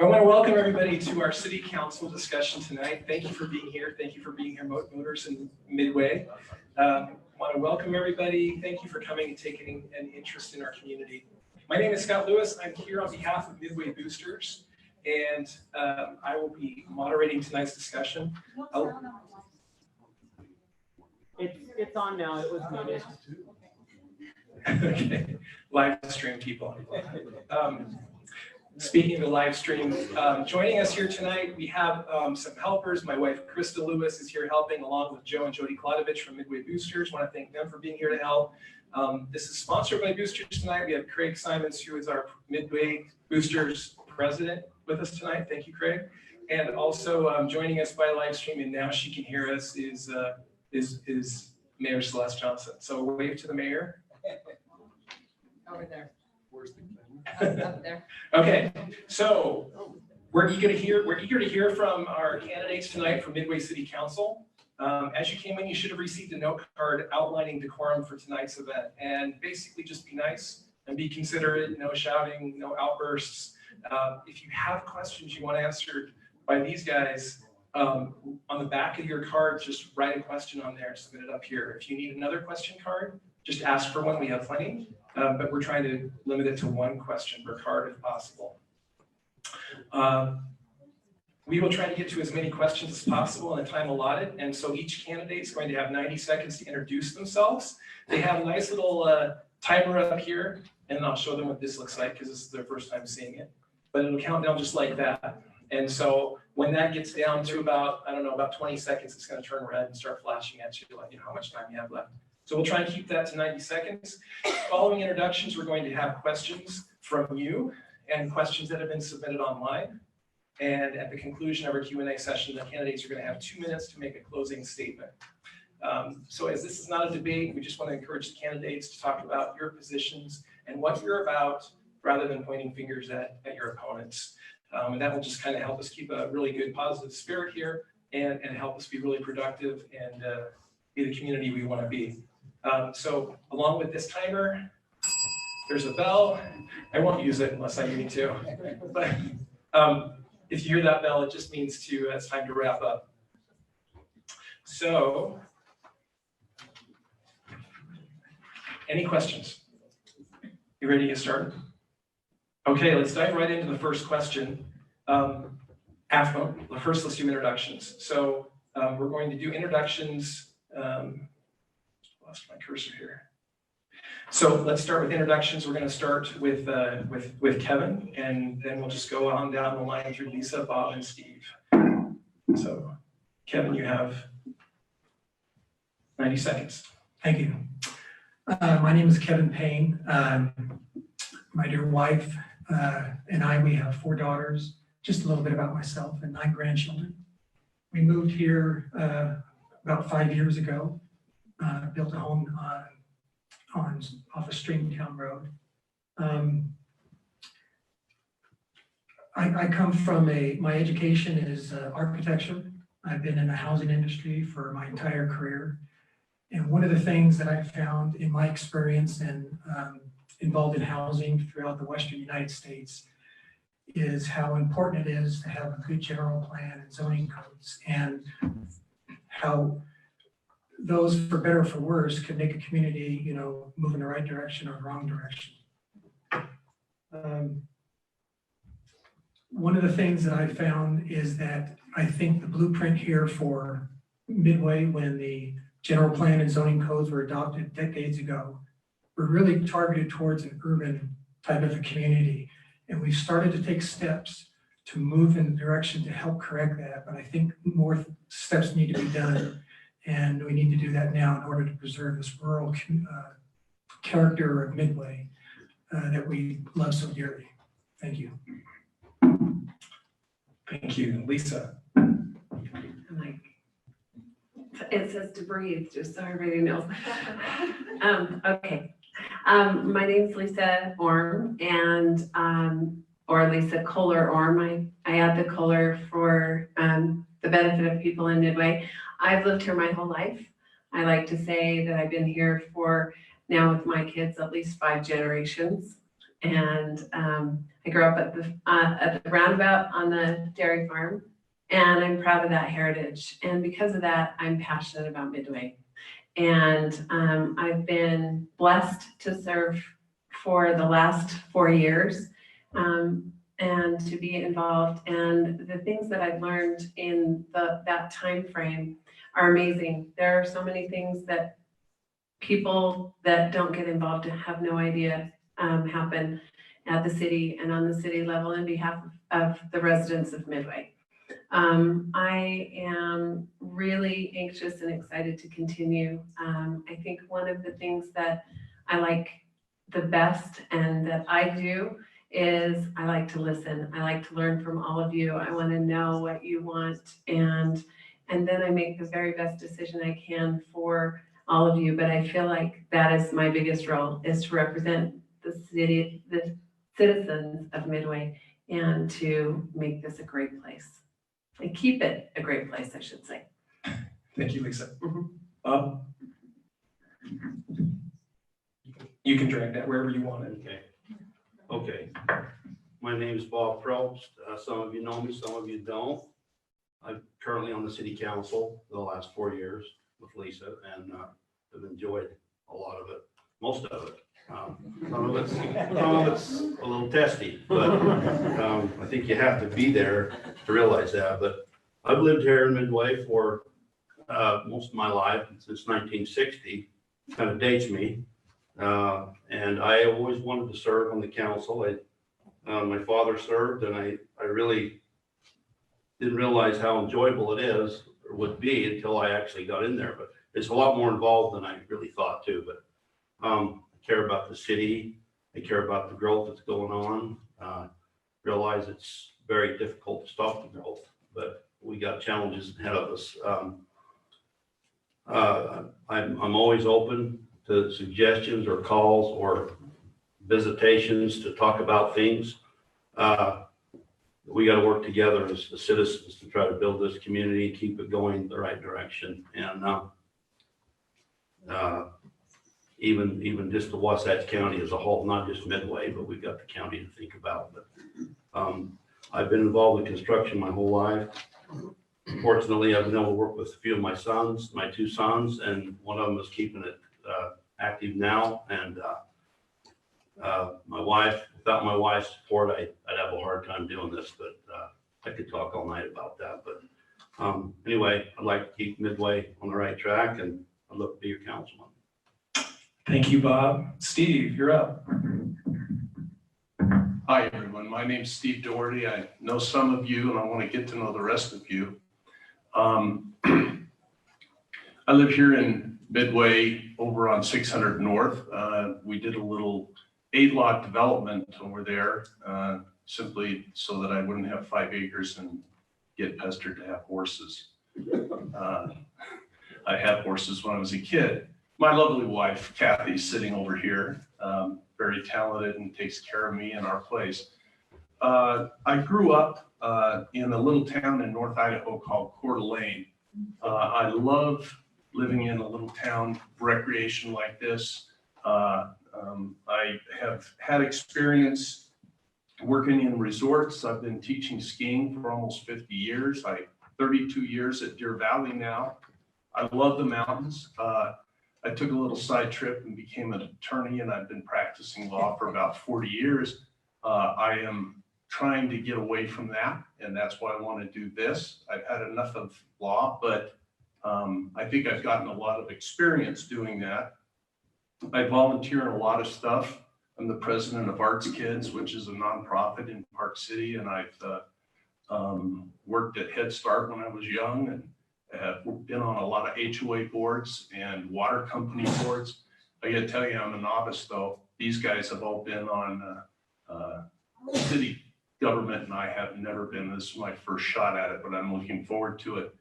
I want to welcome everybody to our City Council discussion tonight. Thank you for being here. Thank you for being here, Motors and Midway. I want to welcome everybody. Thank you for coming and taking an interest in our community. My name is Scott Lewis. I'm here on behalf of Midway Boosters, and I will be moderating tonight's discussion. It's on now. It was muted. Okay, live stream people. Speaking of the live stream, joining us here tonight, we have some helpers. My wife, Krista Lewis, is here helping, along with Joe and Jody Klodovich from Midway Boosters. I want to thank them for being here to help. This is sponsored by Boosters tonight. We have Craig Simons, who is our Midway Boosters president, with us tonight. Thank you, Craig. And also joining us by live stream, and now she can hear us, is Mayor Celeste Johnson. So wave to the mayor. Over there. Where's the Up there. Okay, so we're eager to hear from our candidates tonight for Midway City Council. As you came in, you should have received a note card outlining decorum for tonight's event, and basically just be nice and be considerate. No shouting, no outbursts. If you have questions you want answered by these guys, on the back of your card, just write a question on there, submit it up here. If you need another question card, just ask for one. We have plenty. But we're trying to limit it to one question per card if possible. We will try to get to as many questions as possible in the time allotted, and so each candidate is going to have 90 seconds to introduce themselves. They have a nice little timer up here, and I'll show them what this looks like because this is their first time seeing it. But it'll count down just like that. And so when that gets down to about, I don't know, about 20 seconds, it's going to turn red and start flashing at you, like, you know, how much time you have left. So we'll try and keep that to 90 seconds. Following introductions, we're going to have questions from you and questions that have been submitted online. And at the conclusion of our Q&A session, the candidates are going to have 2 minutes to make a closing statement. So as this is not a debate, we just want to encourage the candidates to talk about your positions and what you're about, rather than pointing fingers at your opponents. And that will just kind of help us keep a really good positive spirit here and help us be really productive and be the community we want to be. So along with this timer, there's a bell. I won't use it unless I need to. But if you hear that bell, it just means it's time to wrap up. So, any questions? You ready to get started? Okay, let's dive right into the first question. First, let's do introductions. So we're going to do introductions. Lost my cursor here. So let's start with introductions. We're going to start with Kevin, and then we'll just go on down the line through Lisa, Bob, and Steve. So Kevin, you have 90 seconds. Thank you. My name is Kevin Payne. My dear wife and I, we have 4 daughters, just a little bit about myself, and 9 grandchildren. We moved here about 5 years ago. Built a home off of Stringtown Road. I come from my education is architecture. I've been in the housing industry for my entire career. And one of the things that I've found in my experience and involved in housing throughout the Western United States is how important it is to have a good general plan and zoning codes, and how those, for better or for worse, can make a community, move in the right direction or the wrong direction. One of the things that I found is that I think the blueprint here for Midway, when the general plan and zoning codes were adopted decades ago, were really targeted towards an urban type of a community. And we've started to take steps to move in the direction to help correct that. But I think more steps need to be done. And we need to do that now in order to preserve this rural character of Midway that we love so dearly. Thank you. Thank you. Lisa. It says to breathe, just so everybody knows. Okay. My name's Lisa Orme, and or Lisa Kohler Orme. I add the Kohler for the benefit of people in Midway. I've lived here my whole life. I like to say that I've been here for now with my kids at least 5 generations. And I grew up at the roundabout on the dairy farm, and I'm proud of that heritage. And because of that, I'm passionate about Midway. And I've been blessed to serve for the last 4 years and to be involved. And the things that I've learned in that time frame are amazing. There are so many things that people that don't get involved have no idea happen at the city and on the city level in behalf of the residents of Midway. I am really anxious and excited to continue. I think one of the things that I like the best and that I do is I like to listen. I like to learn from all of you. I want to know what you want, and then I make the very best decision I can for all of you. But I feel like that is my biggest role, is to represent the city, the citizens of Midway, and to make this a great place. And keep it a great place, I should say. Thank you, Lisa. Mhm. You can drag that wherever you want it. Okay. My name is Bob Probst. Some of you know me, some of you don't. I'm currently on the city council for the last 4 years with Lisa, and I've enjoyed a lot of it, most of it. Some of it's a little testy, but I think you have to be there to realize that. But I've lived here in Midway for most of my life, since 1960, kind of dates me. And I always wanted to serve on the council. My father served, and I really didn't realize how enjoyable it is or would be until I actually got in there. But it's a lot more involved than I really thought too. But I care about the city. I care about the growth that's going on. Realize it's very difficult to stop the growth, but we got challenges ahead of us. I'm always open to suggestions or calls or visitations to talk about things. We got to work together as the citizens to try to build this community, keep it going the right direction. And even just the Wasatch County as a whole, not just Midway, but we've got the county to think about. But I've been involved in construction my whole life. Fortunately, I've been able to work with a few of my sons, my 2 sons, and one of them is keeping it active now. And my wife, without my wife's support, I'd have a hard time doing this, but I could talk all night about that. But anyway, I'd like to keep Midway on the right track, and I'd love to be your councilman. Thank you, Bob. Steve, you're up. Hi, everyone. My name's Steve Dougherty. I know some of you, and I want to get to know the rest of you. I live here in Midway over on 600 North. We did a little 8-lot development over there, simply so that I wouldn't have 5 acres and get pestered to have horses. I had horses when I was a kid. My lovely wife, Kathy, is sitting over here, very talented and takes care of me and our place. I grew up in a little town in North Idaho called Coeur d'Alene. I love living in a little town recreation like this. I have had experience working in resorts. I've been teaching skiing for almost 50 years. 32 years at Deer Valley now. I love the mountains. I took a little side trip and became an attorney, and I've been practicing law for about 40 years. I am trying to get away from that, and that's why I want to do this. I've had enough of law, but I think I've gotten a lot of experience doing that. I volunteer in a lot of stuff. I'm the president of Arts Kids, which is a nonprofit in Park City, and I've worked at Head Start when I was young, and have been on a lot of HOA boards and water company boards. I gotta tell you, I'm a novice though. These guys have all been on city government, and I have never been. This is my first shot at it, but I'm looking forward to it.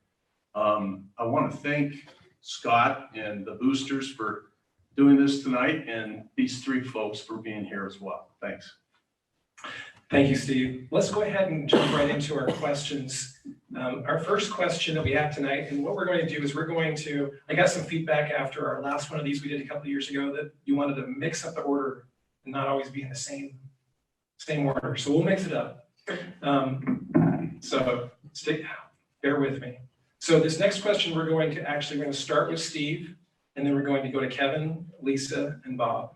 I want to thank Scott and the boosters for doing this tonight, and these 3 folks for being here as well. Thanks. Thank you, Steve. Let's go ahead and jump right into our questions. Our first question that we have tonight, and what we're going to do is I got some feedback after our last one of these we did a couple of years ago that you wanted to mix up the order and not always be in the same Same order, so we'll mix it up. So bear with me. So this next question, we're going to start with Steve, and then we're going to go to Kevin, Lisa, and Bob.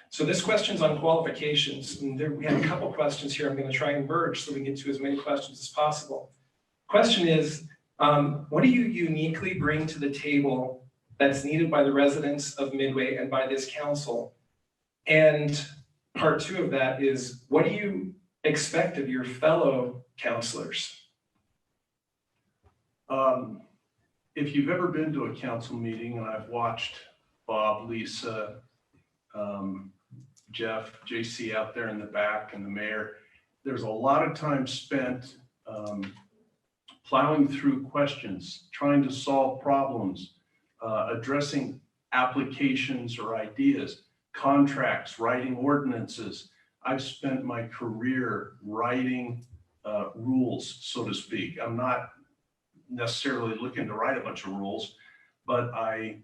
So this question's on qualifications, and we have a couple questions here I'm going to try and merge so we can get to as many questions as possible. Question is, what do you uniquely bring to the table that's needed by the residents of Midway and by this council? And part two of that is, what do you expect of your fellow councilors? If you've ever been to a council meeting, and I've watched Bob, Lisa, Jeff, JC out there in the back, and the mayor, there's a lot of time spent plowing through questions, trying to solve problems, addressing applications or ideas, contracts, writing ordinances. I've spent my career writing rules, so to speak. I'm not necessarily looking to write a bunch of rules, but I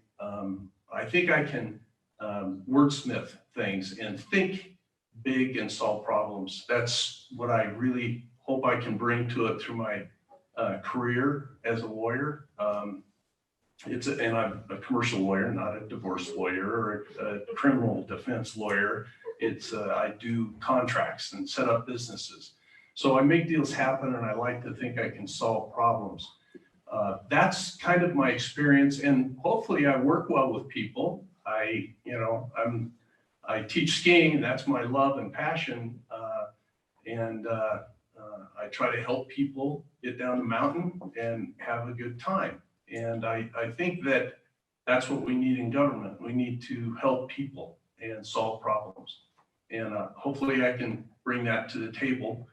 think I can wordsmith things and think big and solve problems. That's what I really hope I can bring to it through my career as a lawyer. And I'm a commercial lawyer, not a divorce lawyer or a criminal defense lawyer. I do contracts and set up businesses. So I make deals happen, and I like to think I can solve problems. That's kind of my experience, and hopefully I work well with people. I teach skiing, and that's my love and passion. I try to help people get down the mountain and have a good time. And I think that that's what we need in government. We need to help people and solve problems. And hopefully I can bring that to the table,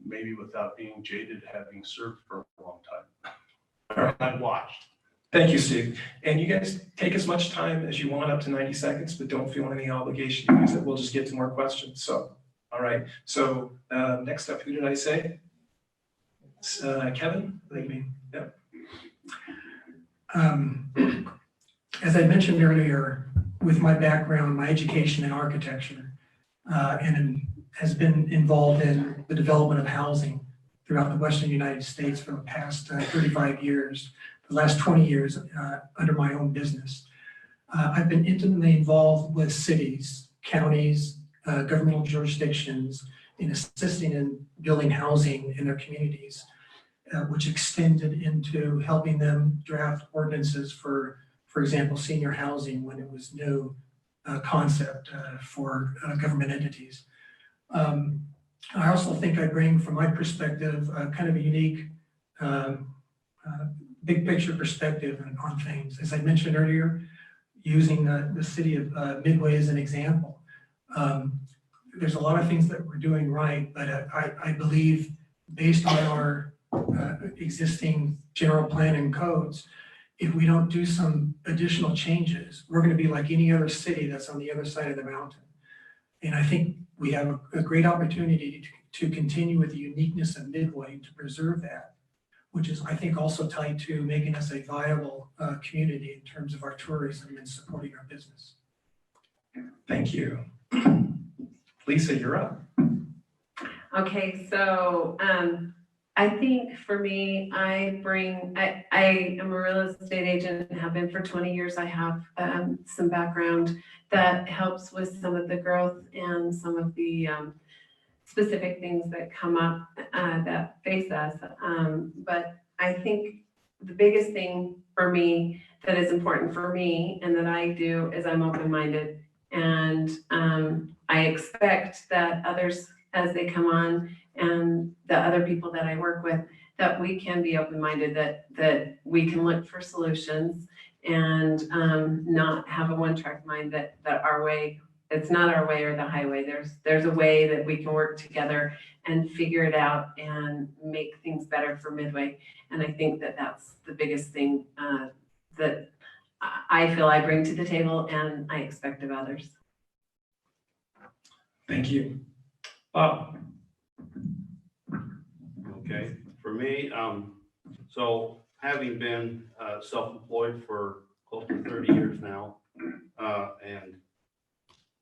maybe without being jaded, having served for a long time. I've watched. Thank you, Steve. And you guys take as much time as you want, up to 90 seconds, but don't feel any obligation to use it. We'll just get to more questions. So, all right. So next up, who did I say? It's, Kevin? Yep. As I mentioned earlier, with my background, my education in architecture, and has been involved in the development of housing throughout the Western United States for the past 35 years, the last 20 years under my own business. I've been intimately involved with cities, counties, governmental jurisdictions in assisting in building housing in their communities, which extended into helping them draft ordinances for example, senior housing when it was new concept for government entities. I also think I bring, from my perspective, kind of a unique big picture perspective on things. As I mentioned earlier, using the city of Midway as an example, there's a lot of things that we're doing right, but I believe based on our existing general plan and codes, if we don't do some additional changes, we're going to be like any other city that's on the other side of the mountain. And I think we have a great opportunity to continue with the uniqueness of Midway to preserve that, which is, I think, also tied to making us a viable community in terms of our tourism and supporting our business. Thank you. Lisa, you're up. Okay, so I think for me, I am a real estate agent and have been for 20 years. I have some background that helps with some of the growth and some of the specific things that come up that face us. But I think the biggest thing for me that is important for me and that I do is I'm open-minded, and I expect that others, as they come on, and the other people that I work with, that we can be open-minded, that we can look for solutions and not have a one-track mind that our way, it's not our way or the highway. There's a way that we can work together and figure it out and make things better for Midway. And I think that that's the biggest thing that I feel I bring to the table and I expect of others. Thank you. Bob. Okay, for me, so having been self-employed for close to 30 years now, and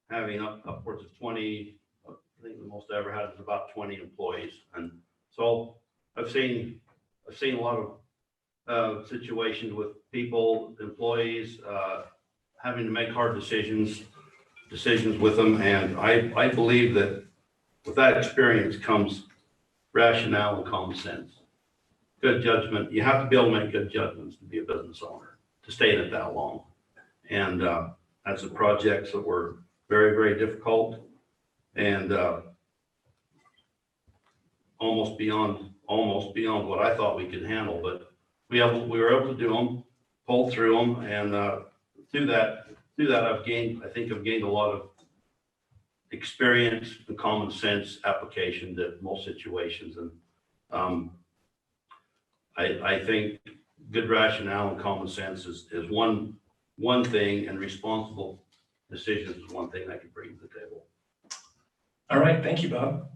having upwards of 20 I think the most I ever had was about 20 employees. And so I've seen a lot of situations with people, employees, having to make hard decisions with them. And I believe that with that experience comes rationale and common sense. Good judgment. You have to be able to make good judgments to be a business owner, to stay in it that long. And that's the projects that were very, very difficult and almost beyond what I thought we could handle. But we were able to do them, pull through them, and through that I've gained a lot of experience and common sense application to most situations. And I think good rationale and common sense is one thing, and responsible decisions is one thing I can bring to the table. All right, thank you, Bob.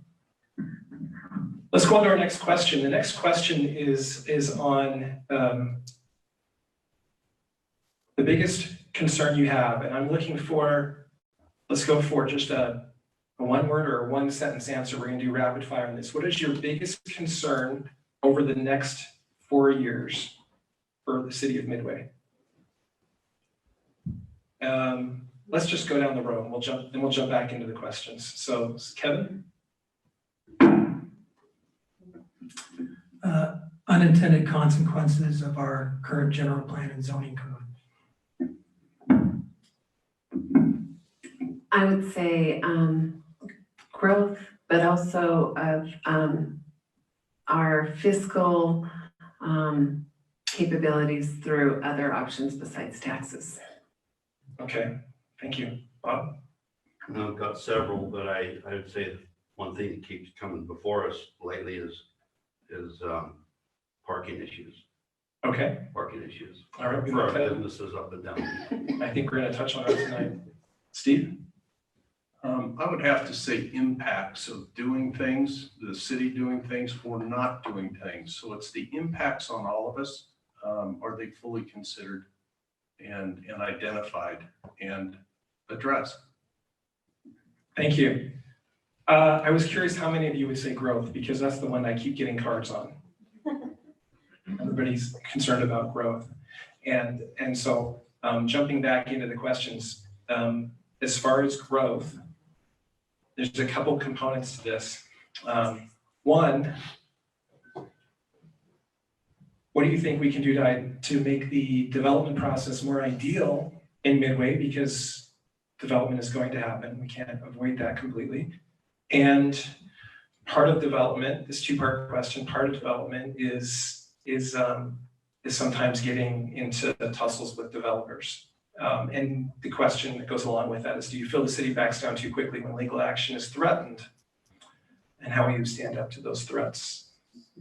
Let's go on to our next question. The next question is on the biggest concern you have, and I'm looking for, let's go for just a one word or a one sentence answer. We're gonna do rapid fire on this. What is your biggest concern over the next 4 years for the city of Midway? Let's just go down the road and we'll jump back into the questions. So Kevin? Unintended consequences of our current general plan and zoning code. I would say growth, but also of our fiscal capabilities through other options besides taxes. Okay, thank you. Bob? I've got several, but I would say that one thing that keeps coming before us lately is parking issues. Okay, Parking issues all right. for our businesses up and down. I think we're gonna touch on that tonight. Steve? I would have to say impacts of doing things, the city doing things or not doing things. So it's the impacts on all of us. Are they fully considered and identified and addressed? Thank you. I was curious how many of you would say growth, because that's the one I keep getting cards on. Everybody's concerned about growth. And so jumping back into the questions, as far as growth, there's a couple components to this. One, what do you think we can do to make the development process more ideal in Midway? Because development is going to happen. We can't avoid that completely. And part of development, this two-part question, part of development is sometimes getting into tussles with developers. And the question that goes along with that is, do you feel the city backs down too quickly when legal action is threatened? And how will you stand up to those threats?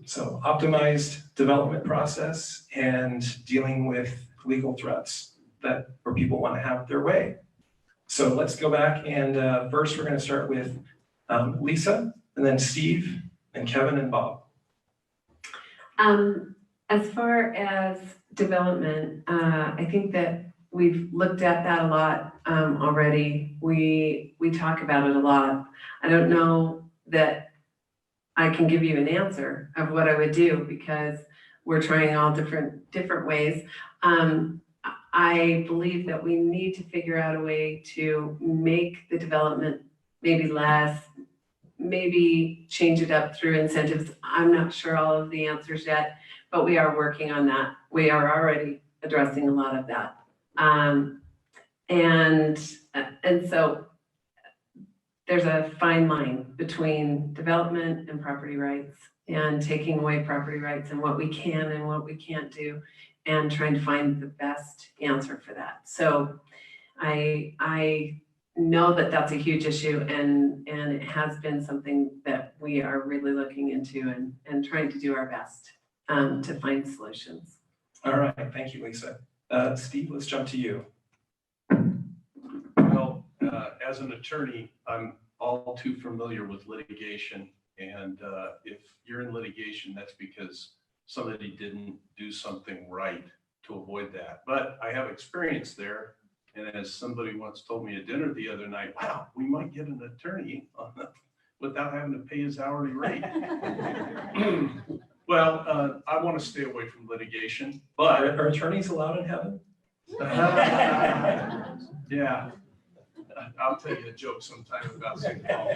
So optimized development process and dealing with legal threats where people want to have their way. So let's go back and first we're going to start with Lisa, and then Steve, and Kevin, and Bob. As far as development, I think that we've looked at that a lot already. We talk about it a lot. I don't know that I can give you an answer of what I would do because we're trying all different ways. I believe that we need to figure out a way to make the development maybe less, maybe change it up through incentives. I'm not sure all of the answers yet, but we are working on that. We are already addressing a lot of that. And so there's a fine line between development and property rights and taking away property rights and what we can and what we can't do and trying to find the best answer for that. So I know that that's a huge issue and it has been something that we are really looking into and trying to do our best to find solutions. All right, thank you, Lisa. Steve, let's jump to you. Well, as an attorney, I'm all too familiar with litigation. And if you're in litigation, that's because somebody didn't do something right to avoid that. But I have experience there. And as somebody once told me at dinner the other night, wow, we might get an attorney on without having to pay his hourly rate. Well, I want to stay away from litigation, but Are attorneys allowed in heaven? yeah. I'll tell you a joke sometime about St. Paul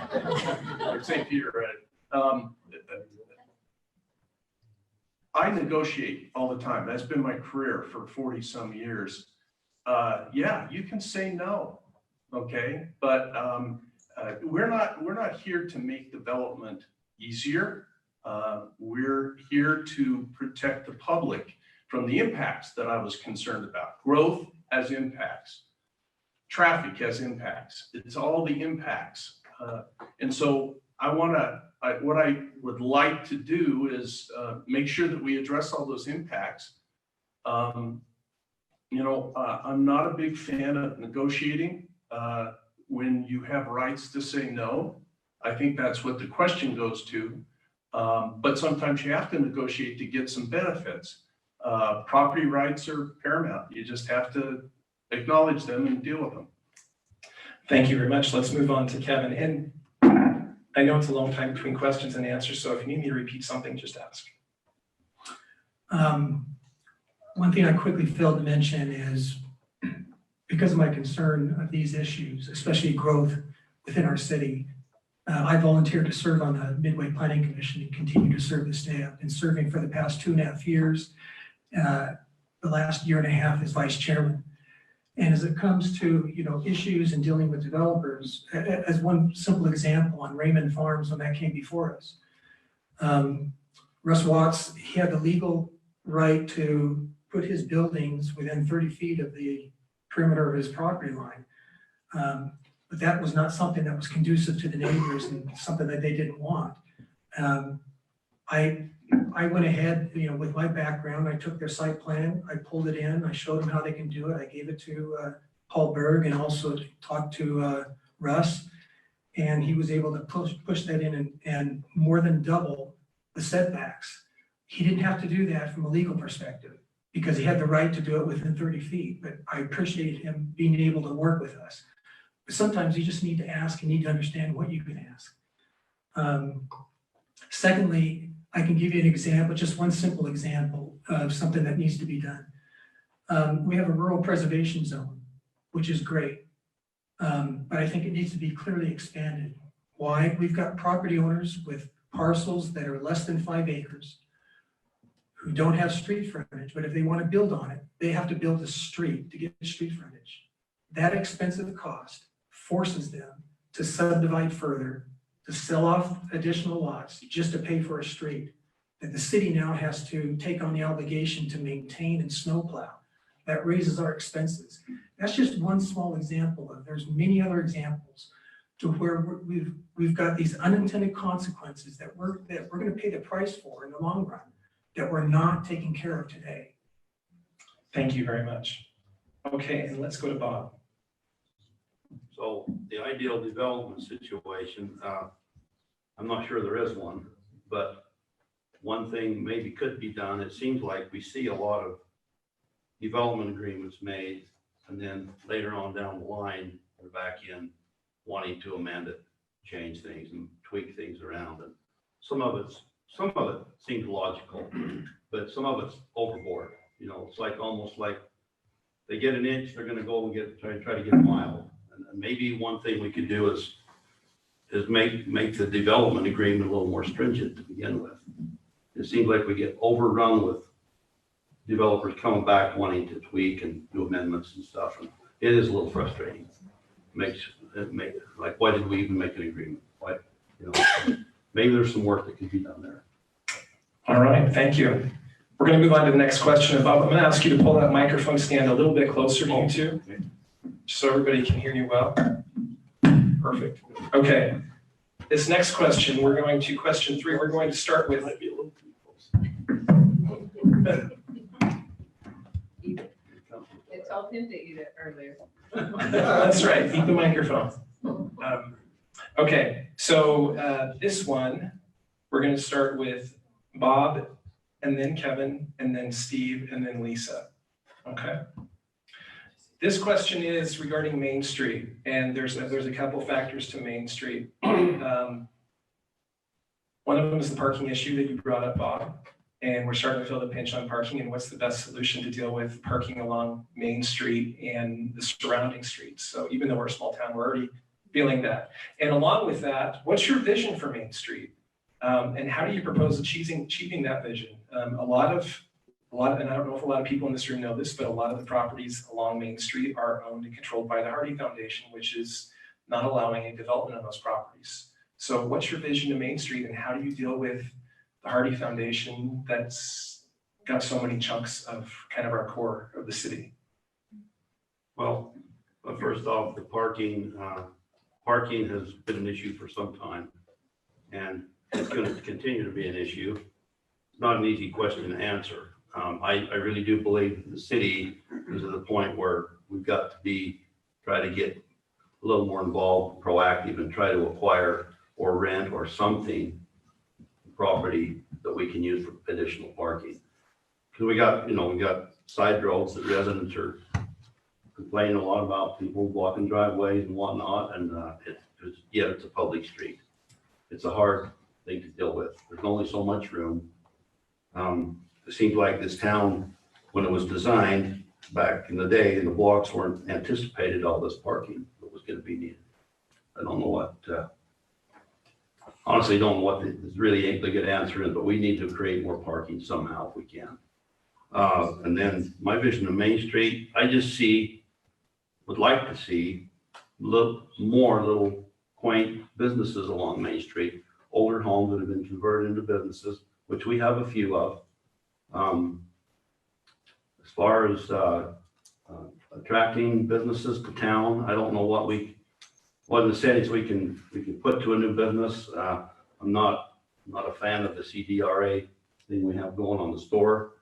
or St. Peter, right? I negotiate all the time. That's been my career for 40 some years. Yeah, you can say no, okay? But we're not here to make development easier. We're here to protect the public from the impacts that I was concerned about. Growth has impacts. Traffic has impacts. It's all the impacts. And so what I would like to do is make sure that we address all those impacts. I'm not a big fan of negotiating when you have rights to say no. I think that's what the question goes to. But sometimes you have to negotiate to get some benefits. Property rights are paramount. You just have to acknowledge them and deal with them. Thank you very much. Let's move on to Kevin. And I know it's a long time between questions and answers, so if you need me to repeat something, just ask. One thing I quickly failed to mention is because of my concern of these issues, especially growth within our city, I volunteered to serve on the Midway Planning Commission and continue to serve this day. I've been serving for the past 2.5 years, the last 1.5 years as vice chairman. And as it comes to, issues and dealing with developers, as one simple example on Raymond Farms when that came before us, Russ Watts, he had the legal right to put his buildings within 30 feet of the perimeter of his property line. But that was not something that was conducive to the neighbors and something that they didn't want. I went ahead, with my background, I took their site plan, I pulled it in, I showed them how they can do it. I gave it to Paul Berg and also talked to Russ. And he was able to push that in and more than double the setbacks. He didn't have to do that from a legal perspective because he had the right to do it within 30 feet. But I appreciate him being able to work with us. But sometimes you just need to ask and need to understand what you can ask. Secondly, I can give you an example, just one simple example of something that needs to be done. We have a rural preservation zone, which is great. But I think it needs to be clearly expanded. Why? We've got property owners with parcels that are less than 5 acres who don't have street frontage, but if they want to build on it, they have to build a street to get street frontage. That expensive cost forces them to subdivide further, to sell off additional lots just to pay for a street that the city now has to take on the obligation to maintain and snowplow. That raises our expenses. That's just one small example of, there's many other examples to where we've got these unintended consequences that we're going to pay the price for in the long run that we're not taking care of today. Thank you very much. Okay, and let's go to Bob. So the ideal development situation, I'm not sure there is one, but one thing maybe could be done. It seems like we see a lot of development agreements made, and then later on down the line, we're back in wanting to amend it, change things and tweak things around. And some of it seems logical, but some of it's overboard. It's like almost like they get an inch, they're going to go and try to get a mile. And maybe one thing we could do is make the development agreement a little more stringent to begin with. It seems like we get overrun with developers coming back wanting to tweak and do amendments and stuff. And it is a little frustrating. Like, why did we even make an agreement? Why, maybe there's some work that can be done there. All right, thank you. We're going to move on to the next question. Bob, I'm going to ask you to pull that microphone stand a little bit closer to you two, so everybody can hear you well. Perfect. Okay. This nenext question, we're going to question 3. We're going to start with. I told him to eat it earlier. That's right. Eat the microphone. Okay. So this one, we're going to start with Bob, and then Kevin, and then Steve, and then Lisa. Okay. This question is regarding Main Street, and there's a couple factors to Main Street. One of them is the parking issue that you brought up, Bob. And we're starting to feel the pinch on parking and what's the best solution to deal with parking along Main Street and the surrounding streets. So even though we're a small town, we're already feeling that. And along with that, what's your vision for Main Street? And how do you propose achieving that vision? A lot of, and I don't know if a lot of people in this room know this, but a lot of the properties along Main Street are owned and controlled by the Hardy Foundation, which is not allowing any development on those properties. So what's your vision to Main Street and how do you deal with the Hardy Foundation that's got so many chunks of kind of our core of the city? Well, first off, the parking has been an issue for some time, and it's going to continue to be an issue. It's not an easy question to answer. I really do believe the city is at the point where we've got to try to get a little more involved, proactive, and try to acquire or rent or something property that we can use for additional parking. Because we got side roads that residents are complaining a lot about, people blocking driveways and whatnot, and it's a public street. It's a hard thing to deal with. There's only so much room. It seems like this town, when it was designed back in the day, and the blocks weren't anticipated all this parking that was going to be needed. I don't know what, honestly don't know what really ain't the good answer is, but we need to create more parking somehow if we can. And then my vision of Main Street, I just would like to see more little quaint businesses along Main Street, older homes that have been converted into businesses, which we have a few of. As far as attracting businesses to town, I don't know what incentives we can put to a new business. I'm not a fan of the CDRA thing we have going on the store.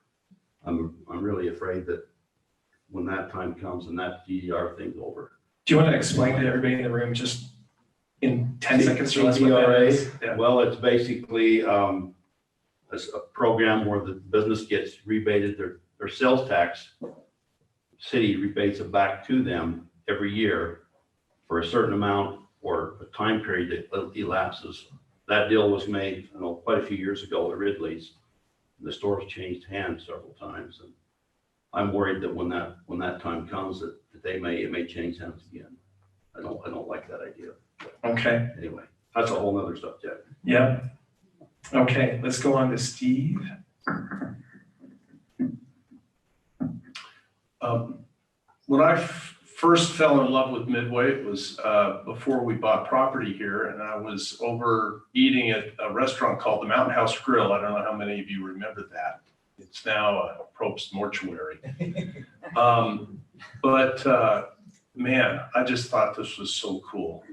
I'm really afraid that when that time comes and that CDR thing's over. Do you want to explain to everybody in the room just in 10 seconds or less what that is? Yeah. Well, it's basically a program where the business gets rebated their sales tax. City rebates it back to them every year for a certain amount or a time period that elapses. That deal was made, quite a few years ago at Ridley's. The store's changed hands several times, and I'm worried that when that time comes, that it may change hands again. I don't like that idea. Okay. Anyway, that's a whole nother subject. Yeah. Okay, let's go on to Steve. When I first fell in love with Midway, it was before we bought property here, and I was over eating at a restaurant called the Mountain House Grill. I don't know how many of you remember that. It's now a Probst mortuary. Man, I just thought this was so cool.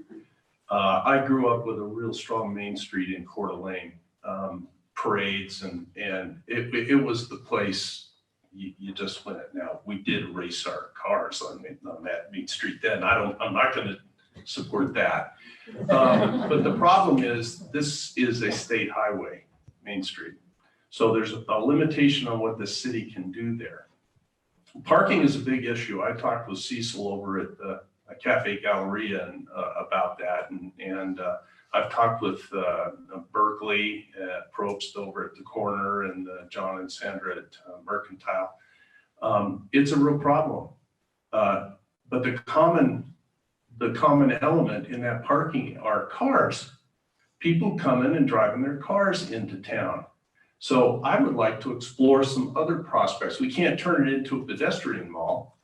I grew up with a real strong Main Street in Coeur d'Alene, parades, and it was the place you just went. Now, we did race our cars on that Main Street then. I'm not going to support that. But the problem is, this is a state highway, Main Street. So there's a limitation on what the city can do there. Parking is a big issue. I talked with Cecil over at the Cafe Galleria about that, and I've talked with Berkeley, Probst over at the corner, and John and Sandra at Mercantile. It's a real problem. But the common element in that parking are cars. People coming and driving their cars into town. So I would like to explore some other prospects. We can't turn it into a pedestrian mall,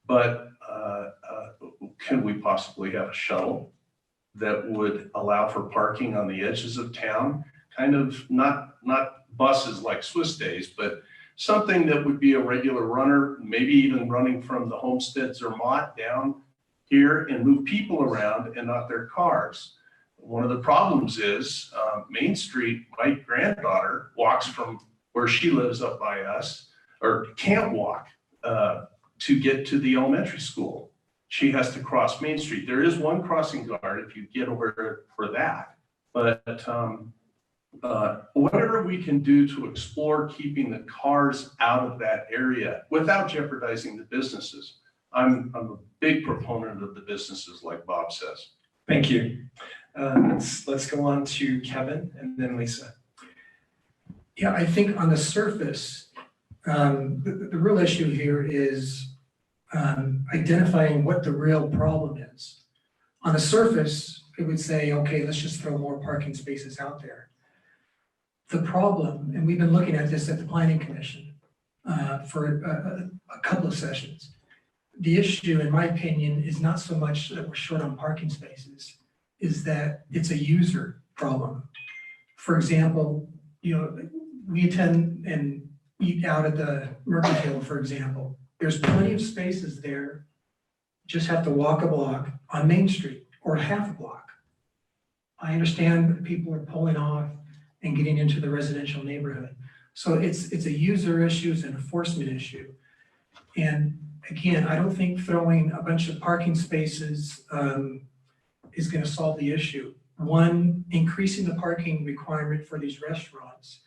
but can we possibly have a shuttle that would allow for parking on the edges of town? Kind of not buses like Swiss days, but something that would be a regular runner, maybe even running from the Homestead Zermatt down here and move people around and not their cars. One of the problems is Main Street, my granddaughter walks from where she lives up by us, or can't walk to get to the elementary school. She has to cross Main Street. There is one crossing guard if you get over for that. But whatever we can do to explore keeping the cars out of that area without jeopardizing the businesses. I'm a big proponent of the businesses, like Bob says. Thank you. Let's go on to Kevin and then Lisa. Yeah, I think on the surface, the real issue here is identifying what the real problem is. On the surface, it would say, okay, let's just throw more parking spaces out there. The problem, and we've been looking at this at the Planning Commission for a couple of sessions. The issue, in my opinion, is not so much that we're short on parking spaces, is that it's a user problem. For example, we attend and eat out at the Mercantile, for example. There's plenty of spaces there. Just have to walk a block on Main Street or half a block. I understand that people are pulling off and getting into the residential neighborhood. So it's a user issue, it's an enforcement issue. And again, I don't think throwing a bunch of parking spaces is going to solve the issue. One, increasing the parking requirement for these restaurants.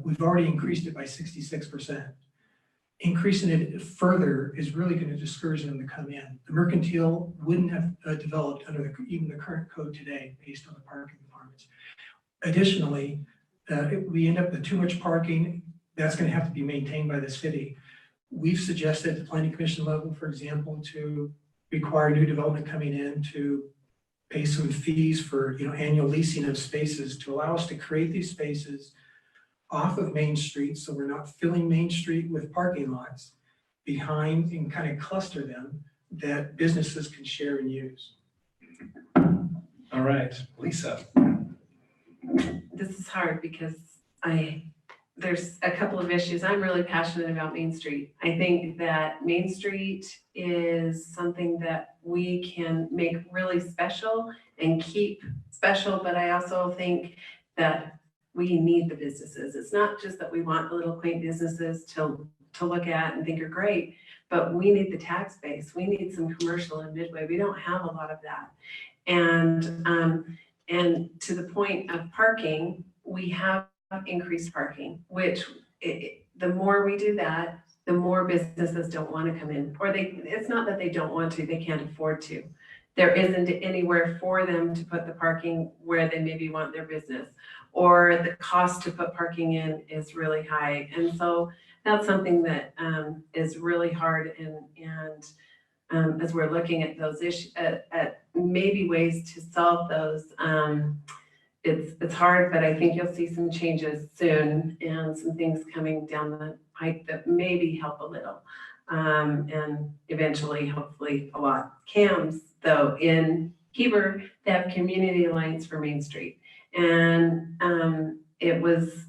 We've already increased it by 66%. Increasing it further is really going to discourage them to come in. The Mercantile wouldn't have developed under even the current code today based on the parking requirements. Additionally, if we end up with too much parking, that's going to have to be maintained by the city. We've suggested at the Planning Commission level, for example, to require new development coming in to pay some fees for annual leasing of spaces to allow us to create these spaces off of Main Street, so we're not filling Main Street with parking lots behind and kind of cluster them that businesses can share and use. All right, Lisa. This is hard because there's a couple of issues. I'm really passionate about Main Street. I think that Main Street is something that we can make really special and keep special, but I also think that we need the businesses. It's not just that we want the little quaint businesses to look at and think are great, but we need the tax base. We need some commercial in Midway. We don't have a lot of that. And to the point of parking, we have increased parking, which the more we do that, the more businesses don't want to come in, or it's not that they don't want to, they can't afford to. There isn't anywhere for them to put the parking where they maybe want their business, or the cost to put parking in is really high. And so that's something that is really hard. And as we're looking at those issues, at maybe ways to solve those, it's hard, but I think you'll see some changes soon and some things coming down the pike that maybe help a little. And eventually, hopefully, a lot. CAMS, though, in Heber, they have Community Alliance for Main Street. And it was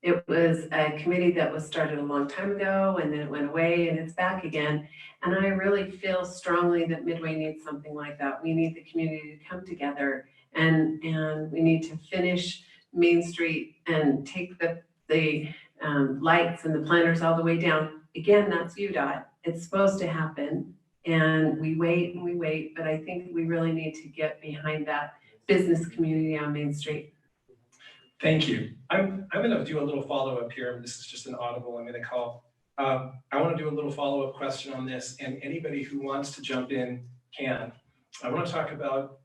a committee that was started a long time ago, and then it went away, and it's back again. And I really feel strongly that Midway needs something like that. We need the community to come together, and we need to finish Main Street and take the lights and the planters all the way down. Again, that's UDOT. It's supposed to happen, and we wait and we wait, but I think we really need to get behind that business community on Main Street. Thank you. I'm going to do a little follow-up here. This is just an audible I'm going to call. I want to do a little follow-up question on this, and anybody who wants to jump in can. I want to talk about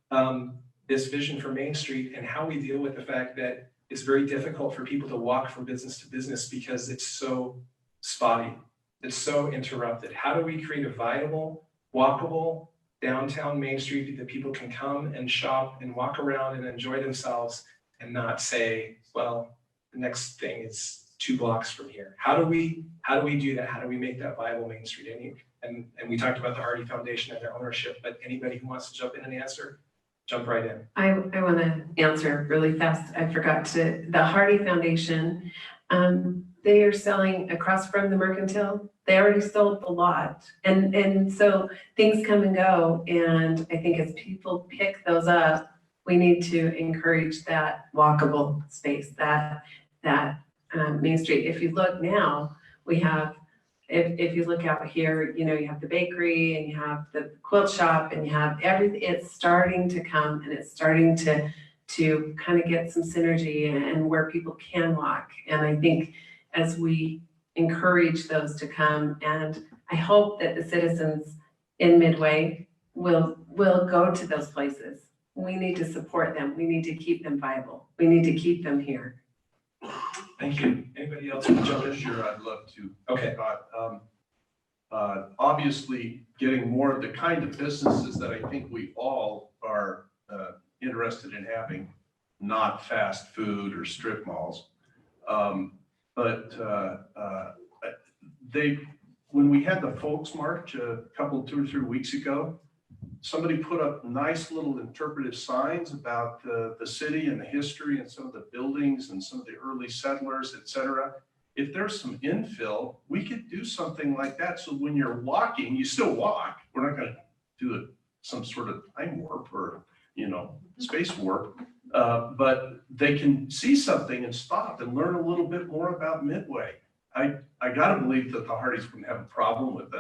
this vision for Main Street and how we deal with the fact that it's very difficult for people to walk from business to business because it's so spotty. It's so interrupted. How do we create a viable, walkable downtown Main Street that people can come and shop and walk around and enjoy themselves and not say, well, the next thing is 2 blocks from here? How do we do that? How do we make that viable Main Street? And we talked about the Hardy Foundation and their ownership, but anybody who wants to jump in and answer, jump right in. I want to answer really fast. I forgot to, the Hardy Foundation, they are selling across from the Mercantile. They already sold the lot. And so things come and go. And I think as people pick those up, we need to encourage that walkable space, that Main Street. If you look now, we have, if you look out here, you have the bakery and you have the quilt shop and you have everything. It's starting to come and it's starting to kind of get some synergy and where people can walk. And I think as we encourage those to come, and I hope that the citizens in Midway will go to those places. we need to support them. We need to keep them viable. We need to keep them here. Thank you. Anybody else want to jump in? Sure, I'd love to. Okay. Scott. Obviously, getting more of the kind of businesses that I think we all are interested in having, not fast food or strip malls. When we had the Folks March a couple, 2 or 3 weeks ago, somebody put up nice little interpretive signs about the city and the history and some of the buildings and some of the early settlers, et cetera. If there's some infill, we could do something like that. So when you're walking, you still walk. We're not gonna do some sort of time warp or, space warp. But they can see something and stop and learn a little bit more about Midway. I gotta believe that the Hardys wouldn't have a problem with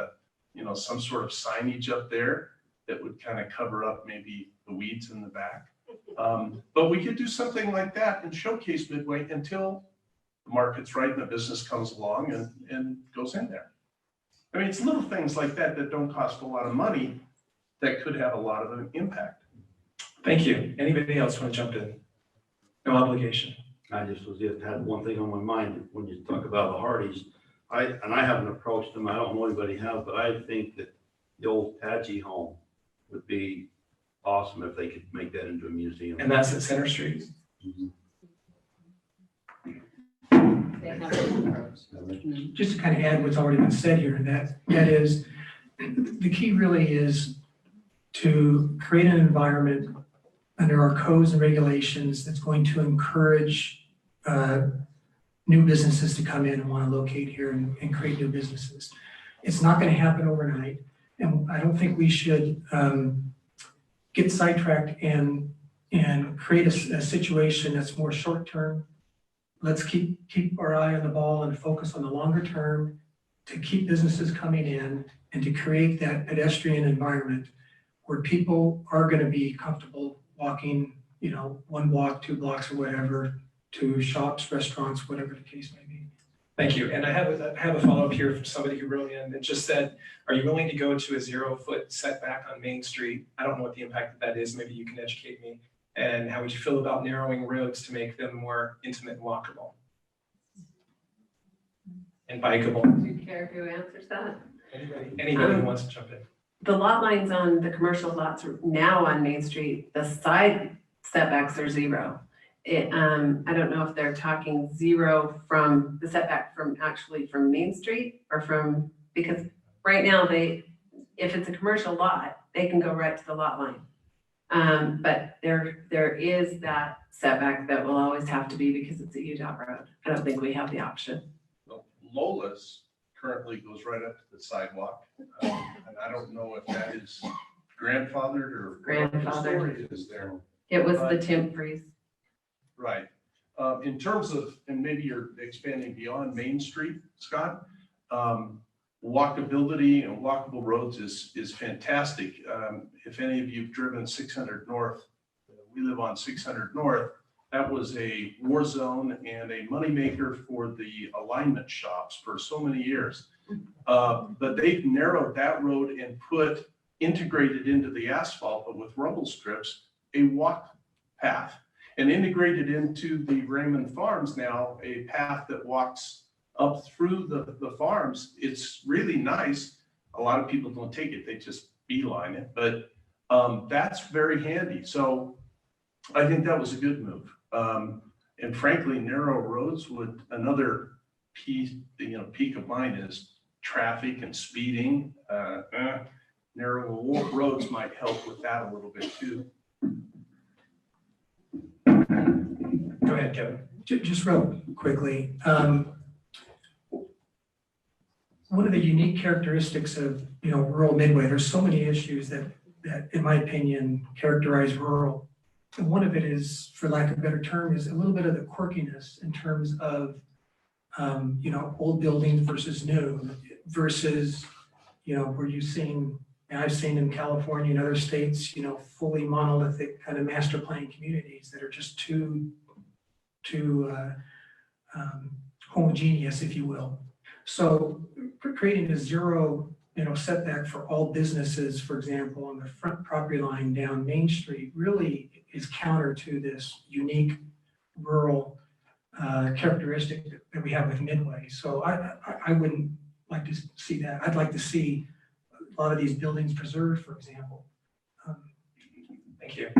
some sort of signage up there that would kind of cover up maybe the weeds in the back. But we could do something like that and showcase Midway until the market's right and the business comes along and goes in there. I mean, it's little things like that that don't cost a lot of money that could have a lot of an impact. Thank you. Anybody else want to jump in? No obligation. I just had one thing on my mind when you talk about the Hardys. I haven't approached them. I don't know anybody has, but I think that the old Padgett home would be awesome if they could make that into a museum. And that's at Center Street. Mhm. Just to kind of add what's already been said here, and that is, the key really is to create an environment under our codes and regulations that's going to encourage new businesses to come in and want to locate here and create new businesses. It's not going to happen overnight, and I don't think we should get sidetracked and create a situation that's more short-term. Let's keep our eye on the ball and focus on the longer term to keep businesses coming in and to create that pedestrian environment where people are going to be comfortable walking, 1 block, 2 blocks or whatever, to shops, restaurants, whatever the case may be. Thank you. And I have a follow-up here from somebody who wrote in that just said, are you willing to go to a 0-foot setback on Main Street? I don't know what the impact of that is. Maybe you can educate me. And how would you feel about narrowing roads to make them more intimate and walkable? And bikeable? Do you care who answers that? Anybody who wants to jump in? The lot lines on the commercial lots now on Main Street, the side setbacks are 0. I don't know if they're talking 0 from the setback from Main Street or because right now if it's a commercial lot, they can go right to the lot line. But there is that setback that will always have to be because it's a UDOT road. I don't think we have the option. Lola's currently goes right up to the sidewalk. And I don't know if that is grandfathered or what the story is there. It was the Tim Freeze. Right. In terms of, and maybe you're expanding beyond Main Street, Scott, walkability and walkable roads is fantastic. If any of you've driven 600 North, we live on 600 North. That was a war zone and a moneymaker for the alignment shops for so many years. But they've narrowed that road and integrated into the asphalt, but with rumble strips, a walk path. And integrated into the Raymond Farms now, a path that walks up through the farms. It's really nice. A lot of people don't take it, they just beeline it, but that's very handy. So I think that was a good move. And frankly, narrow roads another peak of mine is traffic and speeding. Narrow roads might help with that a little bit too. Go ahead, Kevin. Just real quickly, one of the unique characteristics of rural Midway, there's so many issues that in my opinion characterize rural. And one of it is, for lack of a better term, is a little bit of the quirkiness in terms of old buildings versus new versus where you've seen, and I've seen in California and other states, fully monolithic kind of master plan communities that are just too homogeneous, if you will. So creating a 0 setback for all businesses, for example, on the front property line down Main Street really is counter to this unique rural characteristic that we have with Midway. So I wouldn't like to see that. I'd like to see a lot of these buildings preserved, for example. Thank you.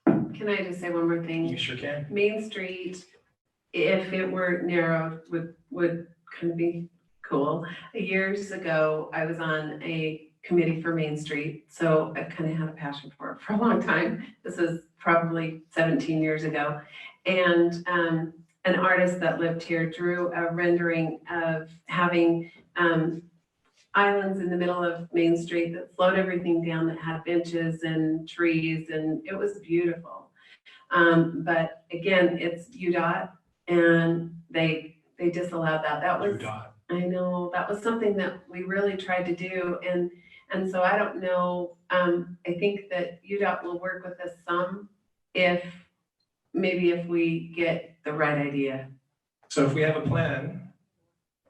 Can I just say one more thing? You sure can. Main Street, if it were narrowed, would kind of be cool. Years ago, I was on a committee for Main Street, so I kind of had a passion for it for a long time. This is probably 17 years ago. And an artist that lived here drew a rendering of having islands in the middle of Main Street that slowed everything down, that had benches and trees, and it was beautiful. But again, it's UDOT, and they disallowed that. That was, I know, that was something that we really tried to do, and so I don't know. I think that UDOT will work with us some if we get the right idea. So if we have a plan,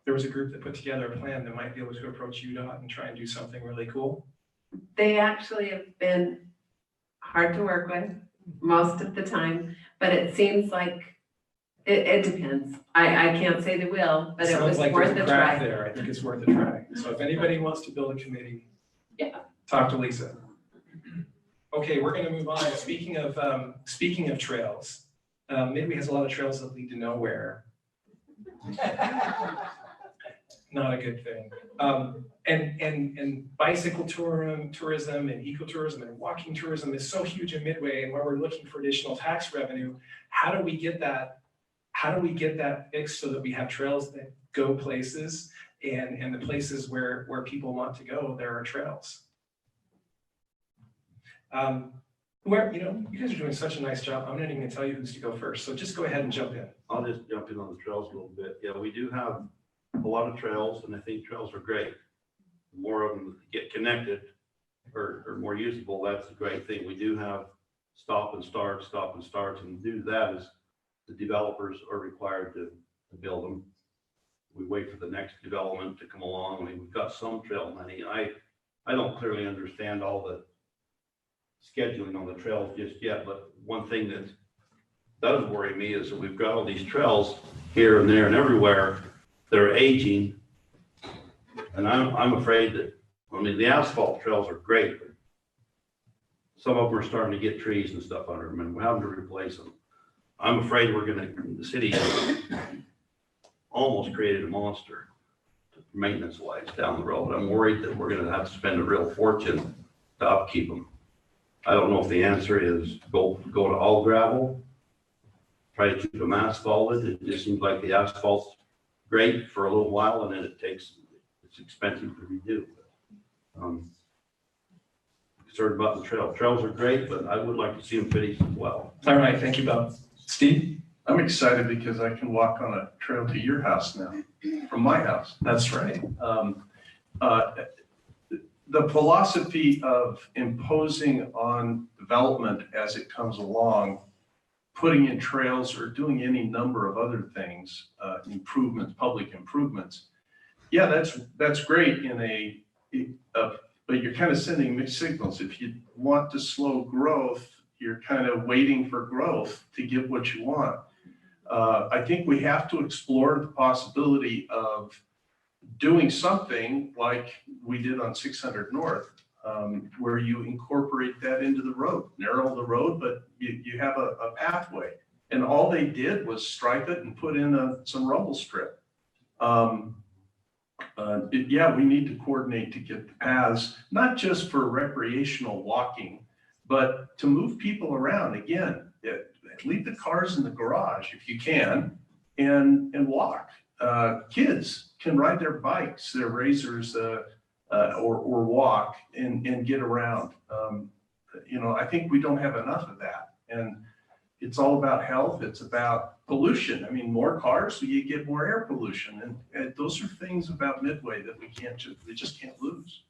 there was a group that put together a plan that might be able to approach UDOT and try and do something really cool. They actually have been hard to work with most of the time, but it seems like it depends. I can't say they will, but it was Sounds like worth there's a a crack try. there. I think it's worth a try. So if anybody wants to build a committee, Yeah. talk to Lisa. Okay, we're gonna move on. Speaking of trails, Midway has a lot of trails that lead to nowhere. Not a good thing. And bicycle tourism and ecotourism and walking tourism is so huge in Midway, and while we're looking for additional tax revenue, how do we get that fixed so that we have trails that go places, and the places where people want to go, there are trails. You guys are doing such a nice job. I'm not even gonna tell you who's to go first, so just go ahead and jump in. I'll just jump in on the trails a little bit. Yeah, we do have a lot of trails, and I think trails are great. The more of them get connected or more usable, that's a great thing. We do have stop and starts, and do that is the developers are required to build them. We wait for the next development to come along. I mean, we've got some trail money. I don't clearly understand all the scheduling on the trails just yet, but one thing that does worry me is that we've got all these trails here and there and everywhere that are aging. And I'm afraid that, I mean, the asphalt trails are great, but some of them are starting to get trees and stuff under them, and we're having to replace them. I'm afraid the city almost created a monster maintenance wise down the road. I'm worried that we're gonna have to spend a real fortune to upkeep them. I don't know if the answer is go to all gravel, try to keep them asphalted. It just seems like the asphalt's great for a little while, and then it's expensive to redo. Concerned about the trail. Trails are great, but I would like to see them finished as well. All right, thank you, Bob. Steve? I'm excited because I can walk on a trail to your house now, from my house. That's right. The philosophy of imposing on development as it comes along, putting in trails or doing any number of other things, improvements, public improvements. Yeah, that's great but you're kind of sending mixed signals. If you want to slow growth, you're kind of waiting for growth to get what you want. I think we have to explore the possibility of doing something like we did on 600 North, where you incorporate that into the road, narrow the road, but you have a pathway. And all they did was stripe it and put in some rumble strip. Yeah, we need to coordinate to get the paths, not just for recreational walking, but to move people around. Again, leave the cars in the garage if you can, and walk. Kids can ride their bikes, their razors, or walk and get around. I think we don't have enough of that. And it's all about health. It's about pollution. I mean, more cars, so you get more air pollution. And those are things about Midway that we just can't lose.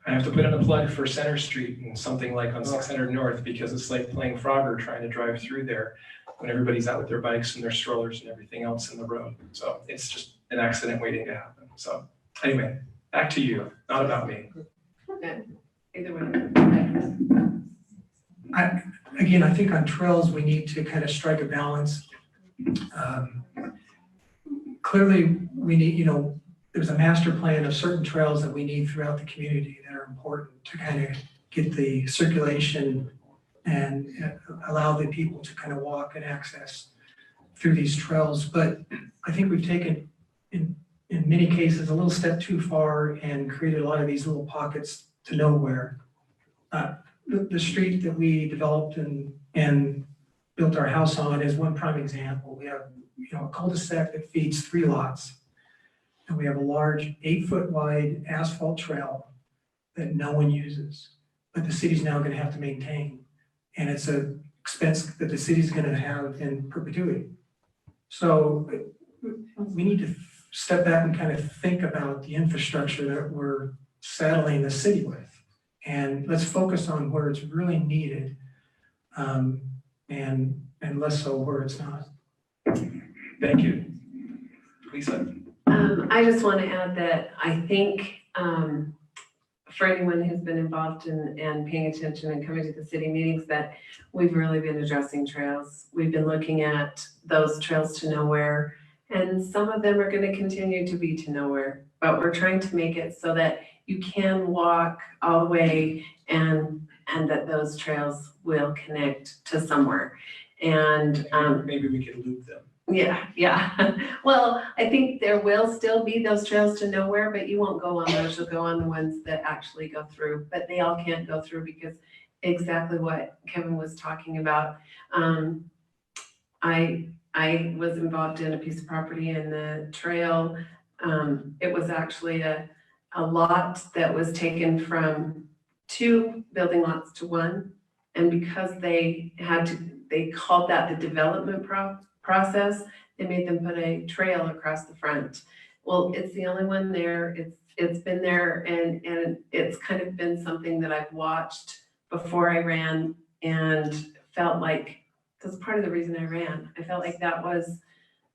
I have to put in a plug for Center Street and something like on 600 North, because it's like playing Frogger trying to drive through there when everybody's out with their bikes and their strollers and everything else in the road. So it's just an accident waiting to happen. So anyway, Back to you, not about me. Either way. Again, I think on trails, we need to kind of strike a balance. Clearly, we need, there's a master plan of certain trails that we need throughout the community that are important to kind of get the circulation and allow the people to kind of walk and access through these trails. But I think we've taken, in many cases, a little step too far and created a lot of these little pockets to nowhere. The street that we developed and built our house on is one prime example. We have, a cul-de-sac that feeds 3 lots. And we have a large 8-foot wide asphalt trail that no one uses, but the city's now gonna have to maintain. And it's an expense that the city's gonna have in perpetuity. So we need to step back and kind of think about the infrastructure that we're saddling the city with. And let's focus on where it's really needed, and less so where it's not. Thank you. Lisa? I just want to add that I think for anyone who's been involved and paying attention and coming to the city meetings, that we've really been addressing trails. We've been looking at those trails to nowhere, and some of them are going to continue to be to nowhere, but we're trying to make it so that you can walk all the way and that those trails will connect to somewhere. And Maybe we could loop them. yeah. Well, I think there will still be those trails to nowhere, but you won't go on those. You'll go on the ones that actually go through, but they all can't go through because exactly what Kevin was talking about. I was involved in a piece of property in the trail. It was actually a lot that was taken from 2 building lots to 1. And because they called that the development process, they made them put a trail across the front. Well, it's the only one there. It's been there, and it's kind of been something that I've watched before I ran and felt like that's part of the reason I ran. I felt like that was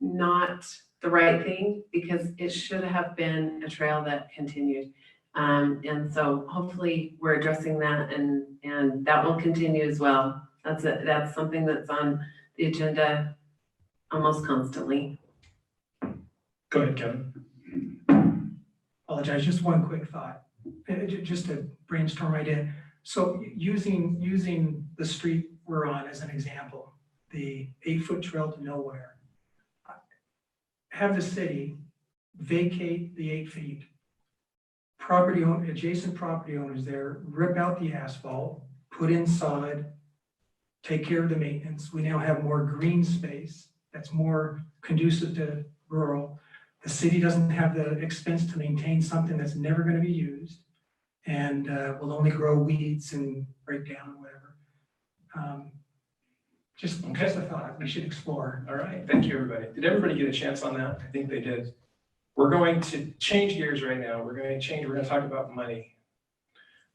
not the right thing because it should have been a trail that continued. And so hopefully we're addressing that and that will continue as well. That's something that's on the agenda almost constantly. Go ahead, Kevin. Apologize, just one quick thought, just a brainstorm idea. So using the street we're on as an example, the 8-foot trail to nowhere, have the city vacate the 8 feet. Adjacent property owners there, rip out the asphalt, put in sod, take care of the maintenance. We now have more green space that's more conducive to rural. The city doesn't have the expense to maintain something that's never going to be used and will only grow weeds and break down or whatever. Just a thought we should explore. All right, thank you, everybody. Did everybody get a chance on that? I think they did. We're going to change gears right now. We're going to talk about money.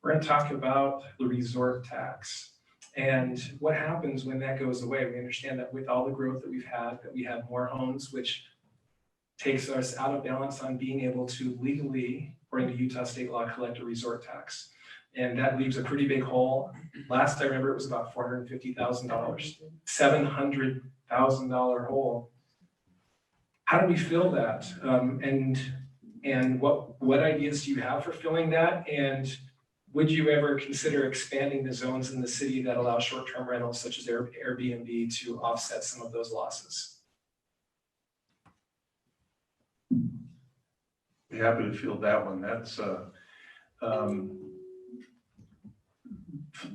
We're going to talk about the resort tax and what happens when that goes away. We understand that with all the growth that we've had, that we have more homes, which takes us out of balance on being able to legally, according to Utah state law, collect a resort tax. And that leaves a pretty big hole. Last I remember, it was about $450,000, $700,000 hole. How do we fill that? And what ideas do you have for filling that? And would you ever consider expanding the zones in the city that allow short-term rentals such as Airbnb to offset some of those losses? Be happy to field that one. That's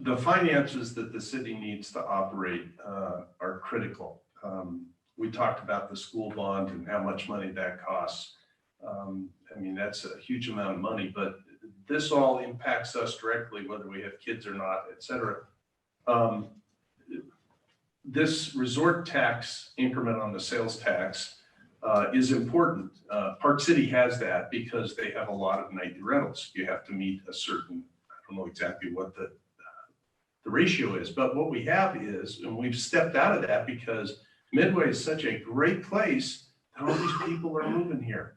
the finances that the city needs to operate are critical. We talked about the school bond and how much money that costs. I mean, that's a huge amount of money, but this all impacts us directly, whether we have kids or not, et cetera. This resort tax increment on the sales tax is important. Park City has that because they have a lot of nightly rentals. You have to meet a certain, I don't know exactly what the ratio is, but what we have is, and we've stepped out of that because Midway is such a great place that all these people are moving here.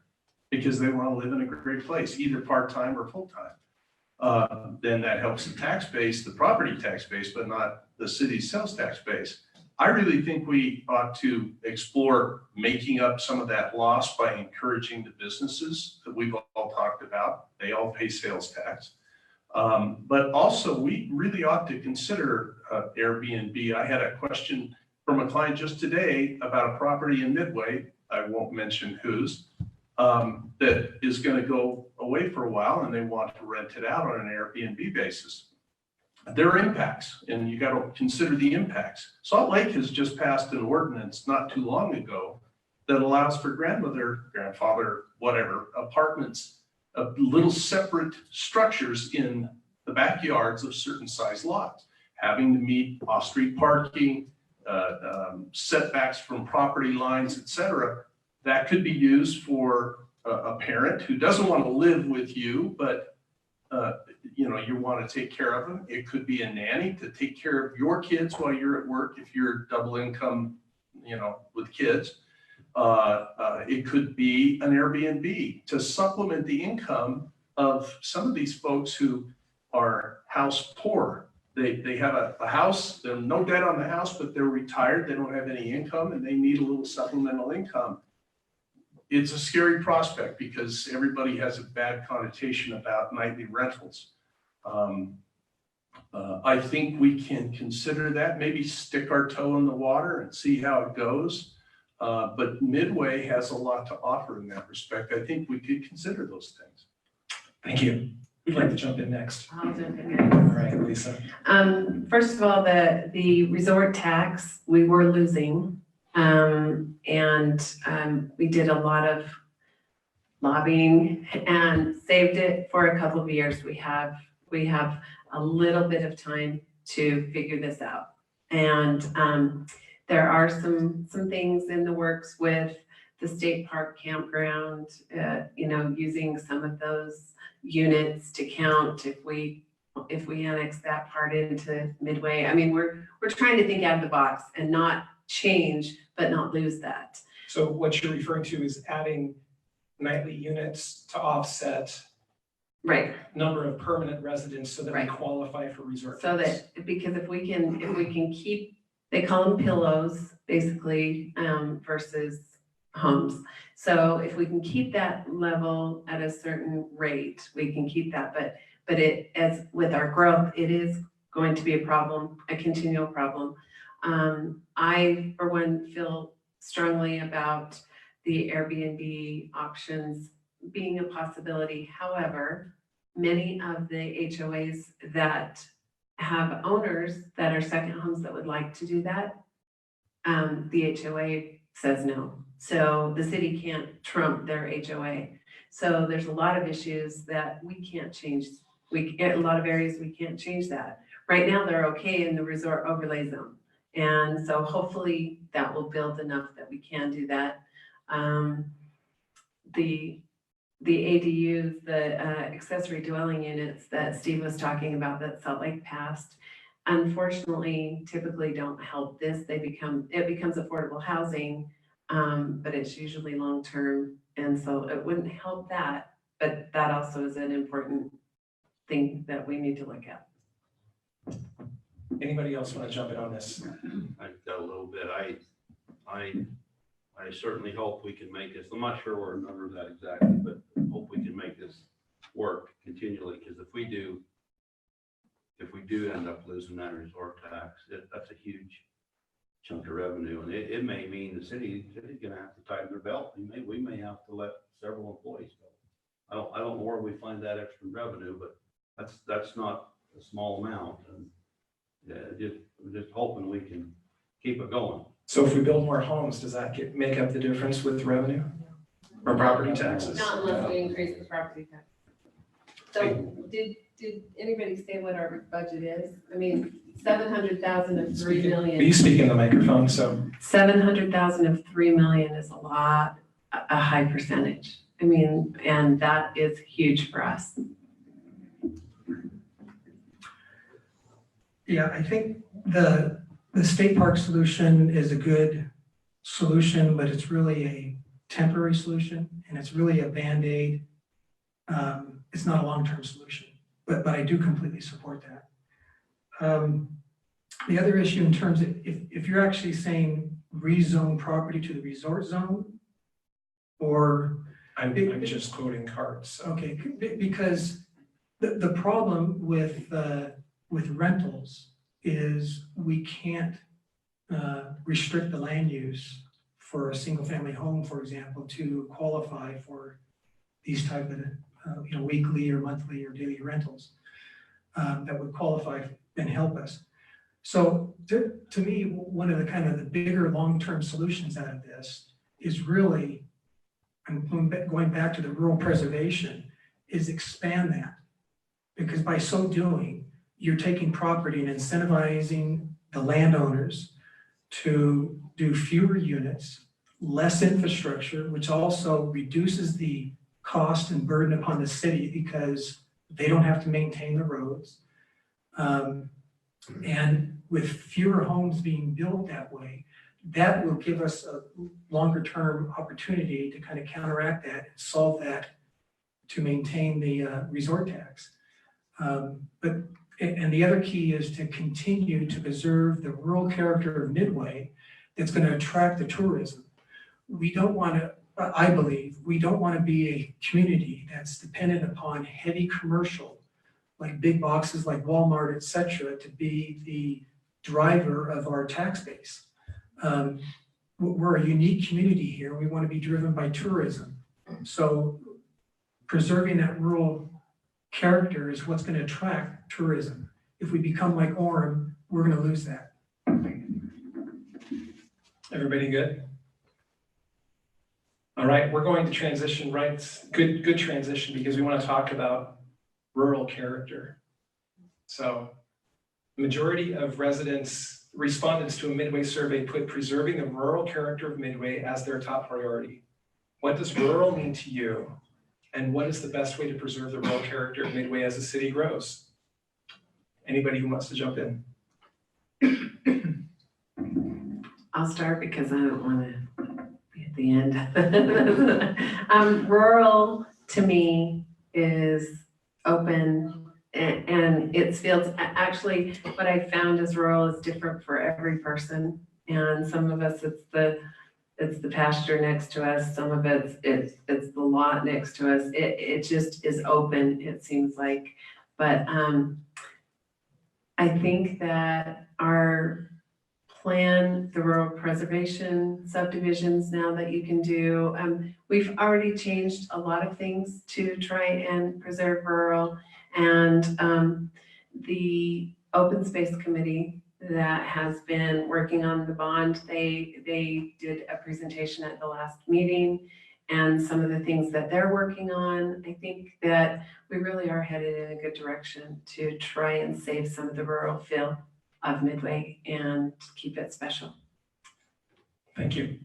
because they want to live in a great place, either part-time or full-time. Then that helps the tax base, the property tax base, but not the city's sales tax base. I really think we ought to explore making up some of that loss by encouraging the businesses that we've all talked about. They all pay sales tax. But also we really ought to consider Airbnb. I had a question from a client just today about a property in Midway, I won't mention whose, that is going to go away for a while and they want to rent it out on an Airbnb basis. There are impacts, and you got to consider the impacts. Salt Lake has just passed an ordinance not too long ago that allows for grandmother, grandfather, whatever, apartments, little separate structures in the backyards of certain size lots, having to meet off-street parking, setbacks from property lines, et cetera. That could be used for a parent who doesn't want to live with you, but you want to take care of them. It could be a nanny to take care of your kids while you're at work if you're double income, with kids. It could be an Airbnb to supplement the income of some of these folks who are house poor. They have a house, there's no debt on the house, but they're retired, they don't have any income, and they need a little supplemental income. It's a scary prospect because everybody has a bad connotation about nightly rentals. I think we can consider that, maybe stick our toe in the water and see how it goes. But Midway has a lot to offer in that respect. I think we could consider those things. Thank you. Who'd like to jump in next? I'll jump in All next. right, Lisa. First of all, the resort tax, we were losing. We did a lot of lobbying and saved it for a couple of years. We have a little bit of time to figure this out. And there are some things in the works with the state park campground, using some of those units to count if we annex that part into Midway. I mean, we're trying to think out of the box and not change, but not lose that. So what you're referring to is adding nightly units to offset Right. number of permanent residents so that we Right. qualify for resort. So fees. that, because if we can keep, they call them pillows, basically, versus homes. So if we can keep that level at a certain rate, we can keep that, but it, as with our growth, it is going to be a problem, a continual problem. I, for one, feel strongly about the Airbnb options being a possibility. However, many of the HOAs that have owners that are second homes that would like to do that, the HOA says no. So the city can't trump their HOA. So there's a lot of issues that we can't change. A lot of areas we can't change that. Right now, they're okay in the resort overlay zone. And so hopefully that will build enough that we can do that. The ADUs, the accessory dwelling units that Steve was talking about that Salt Lake passed, unfortunately, typically don't help this. It becomes affordable housing, but it's usually long-term. And so it wouldn't help that, but that also is an important thing that we need to look at. Anybody else want to jump in on this? I've got a little bit. I certainly hope we can make this. I'm not sure where a number of that exactly, but hope we can make this work continually. Because if we do end up losing that resort tax, that's a huge chunk of revenue, and it may mean the city's going to have to tighten their belt. We may have to let several employees go. I don't know where we find that extra revenue, but that's not a small amount, and just hoping we can keep it going. So if we build more homes, does that make up the difference with revenue or property taxes? Not unless we increase the property tax. So did anybody say what our budget is? I mean, 700,000 of 3 million. Will you speak in the microphone? So 700,000 of 3 million is a high percentage. I mean, and that is huge for us. Yeah, I think the state park solution is a good solution, but it's really temporary solution, and it's really a Band-Aid. It's not a long-term solution, but I do completely support that. The other issue in terms of, if you're actually saying rezone property to the resort zone, or, I'm just quoting cards. okay, because the problem with rentals is we can't restrict the land use for a single-family home, for example, to qualify for these type of, weekly or monthly or daily rentals that would qualify and help us. So to me, one of the kind of the bigger long-term solutions out of this is really, and going back to the rural preservation, is expand that. Because by so doing, you're taking property and incentivizing the landowners to do fewer units, less infrastructure, which also reduces the cost and burden upon the city because they don't have to maintain the roads. And with fewer homes being built that way, that will give us a longer term opportunity to kind of counteract that and solve that to maintain the resort tax. And the other key is to continue to preserve the rural character of Midway that's going to attract the tourism. We don't want to, I believe, we don't want to be a community that's dependent upon heavy commercial, like big boxes like Walmart, et cetera, to be the driver of our tax base. We're a unique community here. We want to be driven by tourism. So preserving that rural character is what's going to attract tourism. If we become like Orme, we're going to lose that. Everybody good? All right, we're going to transition good transition, because we want to talk about rural character. So majority of respondents to a Midway survey put preserving the rural character of Midway as their top priority. What does rural mean to you? And what is the best way to preserve the rural character of Midway as the city grows? Anybody who wants to jump in? I'll start because I don't want to be at the end. Rural to me is open and it's fields. Actually, what I found is rural is different for every person. And some of us, it's the pasture next to us. Some of it's the lot next to us. It just is open, it seems like. But I think that our plan, the rural preservation subdivisions now that you can do, we've already changed a lot of things to try and preserve rural. And the open space committee that has been working on the bond, they did a presentation at the last meeting, and some of the things that they're working on, I think that we really are headed in a good direction to try and save some of the rural feel of Midway and keep it special. Thank you.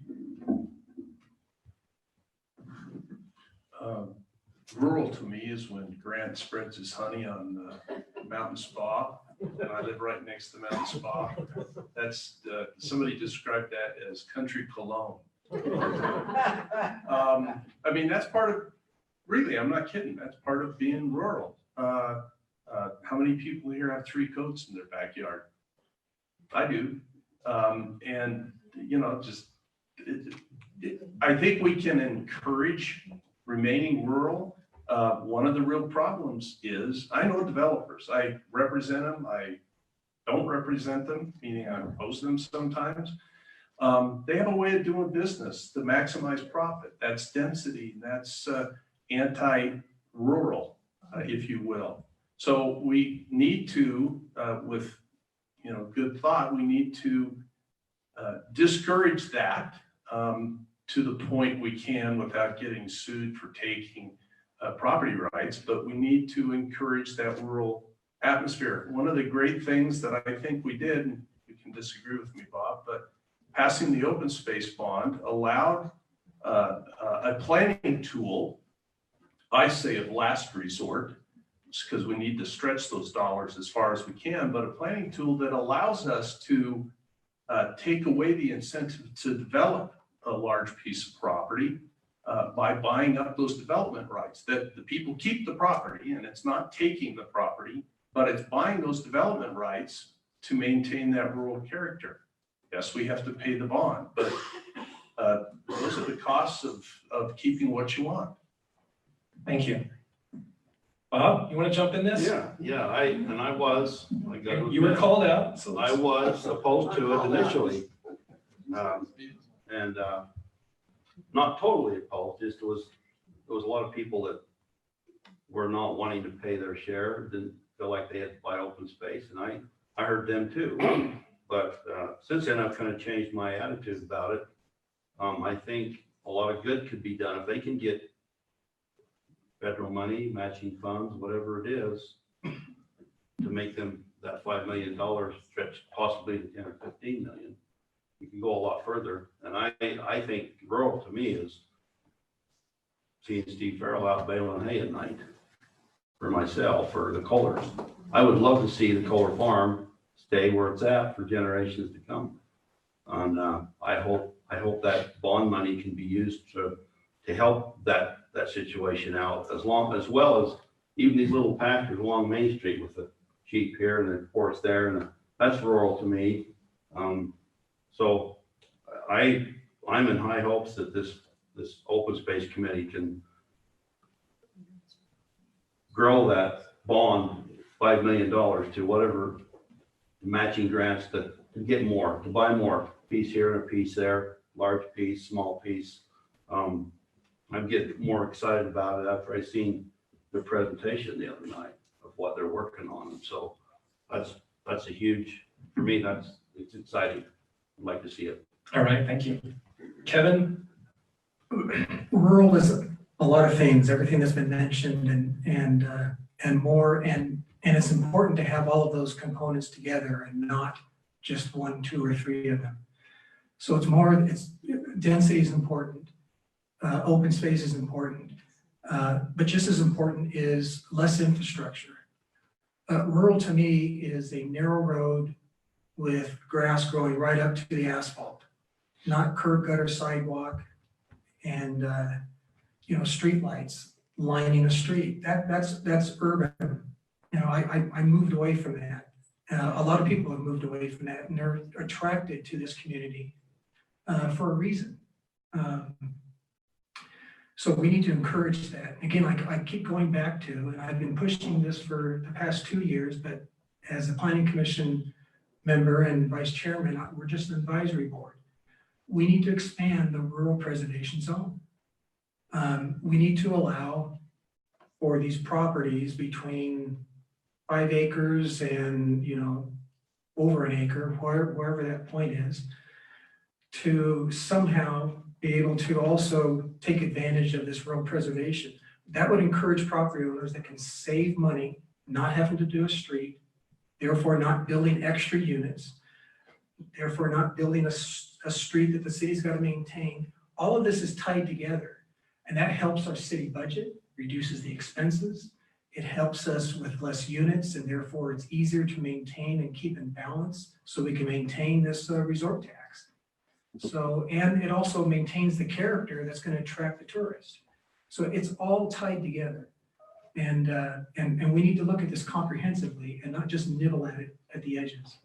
Rural to me is when Grant spreads his honey on the mountain spa. And I live right next to the mountain spa. That's somebody described that as country cologne. I mean, that's part of, really, I'm not kidding. That's part of being rural. How many people here have 3 coats in their backyard? I do. And, I think we can encourage remaining rural. One of the real problems is, I know developers, I represent them, I don't represent them, meaning I oppose them sometimes. They have a way of doing business to maximize profit. That's density, that's anti-rural, if you will. So we need to, with good thought, we need to discourage that to the point we can without getting sued for taking property rights, but we need to encourage that rural atmosphere. One of the great things that I think we did, and you can disagree with me, Bob, but passing the open space bond allowed a planning tool, I say of last resort, because we need to stretch those dollars as far as we can, but a planning tool that allows us to take away the incentive to develop a large piece of property by buying up those development rights, that the people keep the property, and it's not taking the property, but it's buying those development rights to maintain that rural character. Yes, we have to pay the bond, but those are the costs of keeping what you want. Thank you. Bob, you want to jump in this? Yeah, I was. You were called out, so I was opposed to it initially. And not totally opposed, just there was a lot of people that were not wanting to pay their share, didn't feel like they had to buy open space, and I heard them too. But since then, I've kind of changed my attitude about it. I think a lot of good could be done if they can get federal money, matching funds, whatever it is, to make them that $5 million stretch possibly to 10 or 15 million. You can go a lot further. And I think rural to me is seeing Steve Farrell out baling hay at night for myself or the Kohlers. I would love to see the Kohler farm stay where it's at for generations to come. And I hope that bond money can be used to help that situation out, as well as even these little pastures along Main Street with the sheep here and the horse there, and that's rural to me. So I'm in high hopes that this open space committee can grow that bond $5 million to whatever matching grants to get more, to buy more, piece here and a piece there, large piece, small piece. I'm getting more excited about it after I seen the presentation the other night of what they're working on. And so that's a huge, for me, it's exciting. I'd like to see it. all right, thank you. Kevin? Rural is a lot of things, everything that's been mentioned and more, and it's important to have all of those components together and not just 1, 2, or 3 of them. So density is important, open space is important, but just as important is less infrastructure. Rural to me is a narrow road with grass growing right up to the asphalt, not curb gutter sidewalk and street lights lining a street. That's urban. I moved away from that. A lot of people have moved away from that, and they're attracted to this community for a reason. So we need to encourage that. Again, I keep going back to, and I've been pushing this for the past 2 years, but as a planning commission member and vice chairman, we're just an advisory board. We need to expand the rural preservation zone. We need to allow for these properties between 5 acres and, over an acre, wherever that point is, to somehow be able to also take advantage of this rural preservation. That would encourage property owners that can save money, not having to do a street, therefore not building extra units, therefore not building a street that the city's got to maintain. All of this is tied together, and that helps our city budget, reduces the expenses. It helps us with less units, and therefore it's easier to maintain and keep in balance so we can maintain this resort tax. So, and it also maintains the character that's going to attract the tourist. So it's all tied together. And we need to look at this comprehensively and not just nibble at it at the edges.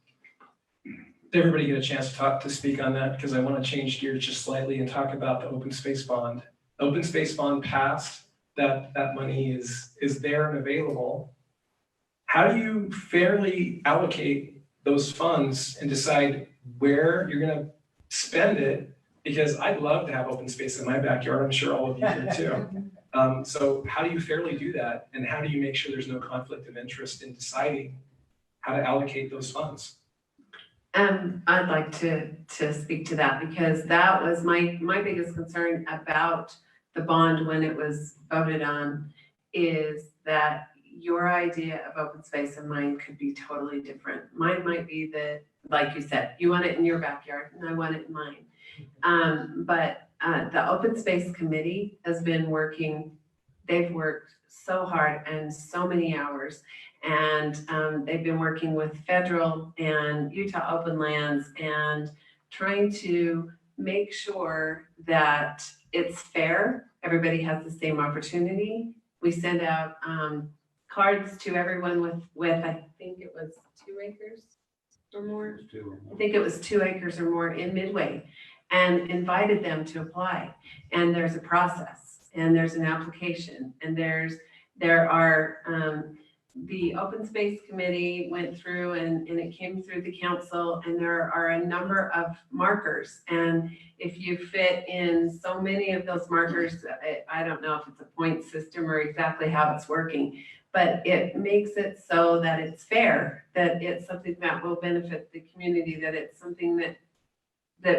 Did everybody get a chance to speak on that? Because I want to change gears just slightly and talk about the open space bond. Open space bond passed, that money is there and available. How do you fairly allocate those funds and decide where you're going to spend it? Because I'd love to have open space in my backyard. I'm sure all of you do too. So how do you fairly do that? And how do you make sure there's no conflict of interest in deciding how to allocate those funds? I'd like to speak to that, because that was my biggest concern about the bond when it was voted on, is that your idea of open space and mine could be totally different. Mine might be that, like you said, you want it in your backyard and I want it in mine. But the open space committee has been working, they've worked so hard and so many hours, and they've been working with federal and Utah open lands and trying to make sure that it's fair. Everybody has the same opportunity. We send out cards to everyone with I think it was 2 acres or more. I think it was 2 acres or more in Midway, and invited them to apply. And there's a process, and there's an application, and there are the open space committee went through and it came through the council, and there are a number of markers. And if you fit in so many of those markers, I don't know if it's a point system or exactly how it's working, but it makes it so that it's fair, that it's something that will benefit the community, that it's something that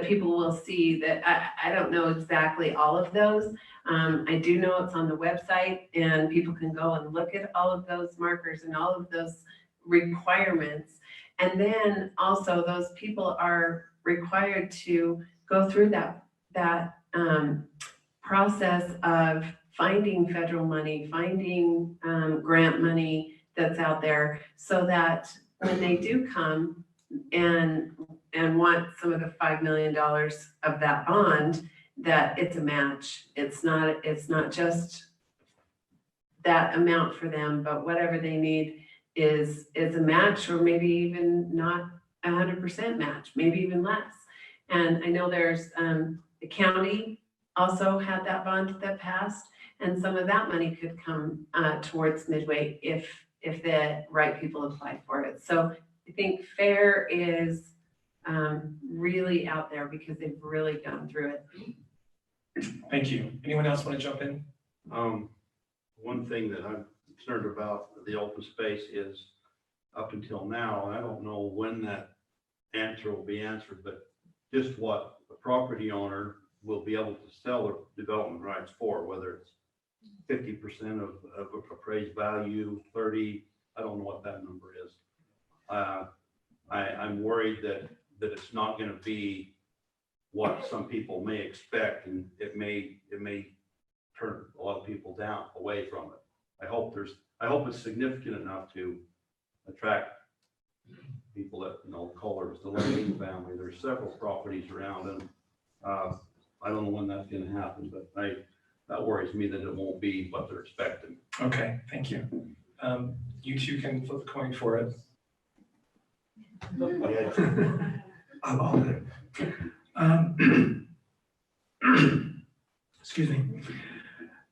people will see. That I don't know exactly all of those. I do know it's on the website, and people can go and look at all of those markers and all of those requirements. And then also those people are required to go through that process of finding federal money, finding grant money that's out there, so that when they do come and want some of the $5 million of that bond, that it's a match. It's not just that amount for them, but whatever they need is a match, or maybe even not 100% match, maybe even less. And I know there's the county also had that bond that passed, and some of that money could come towards Midway if the right people apply for it. So I think fair is really out there because they've really gone through it. Thank you. Anyone else want to jump in? One thing that I'm concerned about the open space is, up until now, and I don't know when that answer will be answered, but just what the property owner will be able to sell their development rights for, whether it's 50% of appraised value, 30, I don't know what that number is. I'm worried that it's not going to be what some people may expect, and it may turn a lot of people away from it. I hope it's significant enough to attract people that Kohler is the Lane family. There's several properties around, and I don't know when that's going to happen, but that worries me that it won't be what they're expecting. Okay, thank you. You two can flip the coin for it. I'll do it. Excuse me.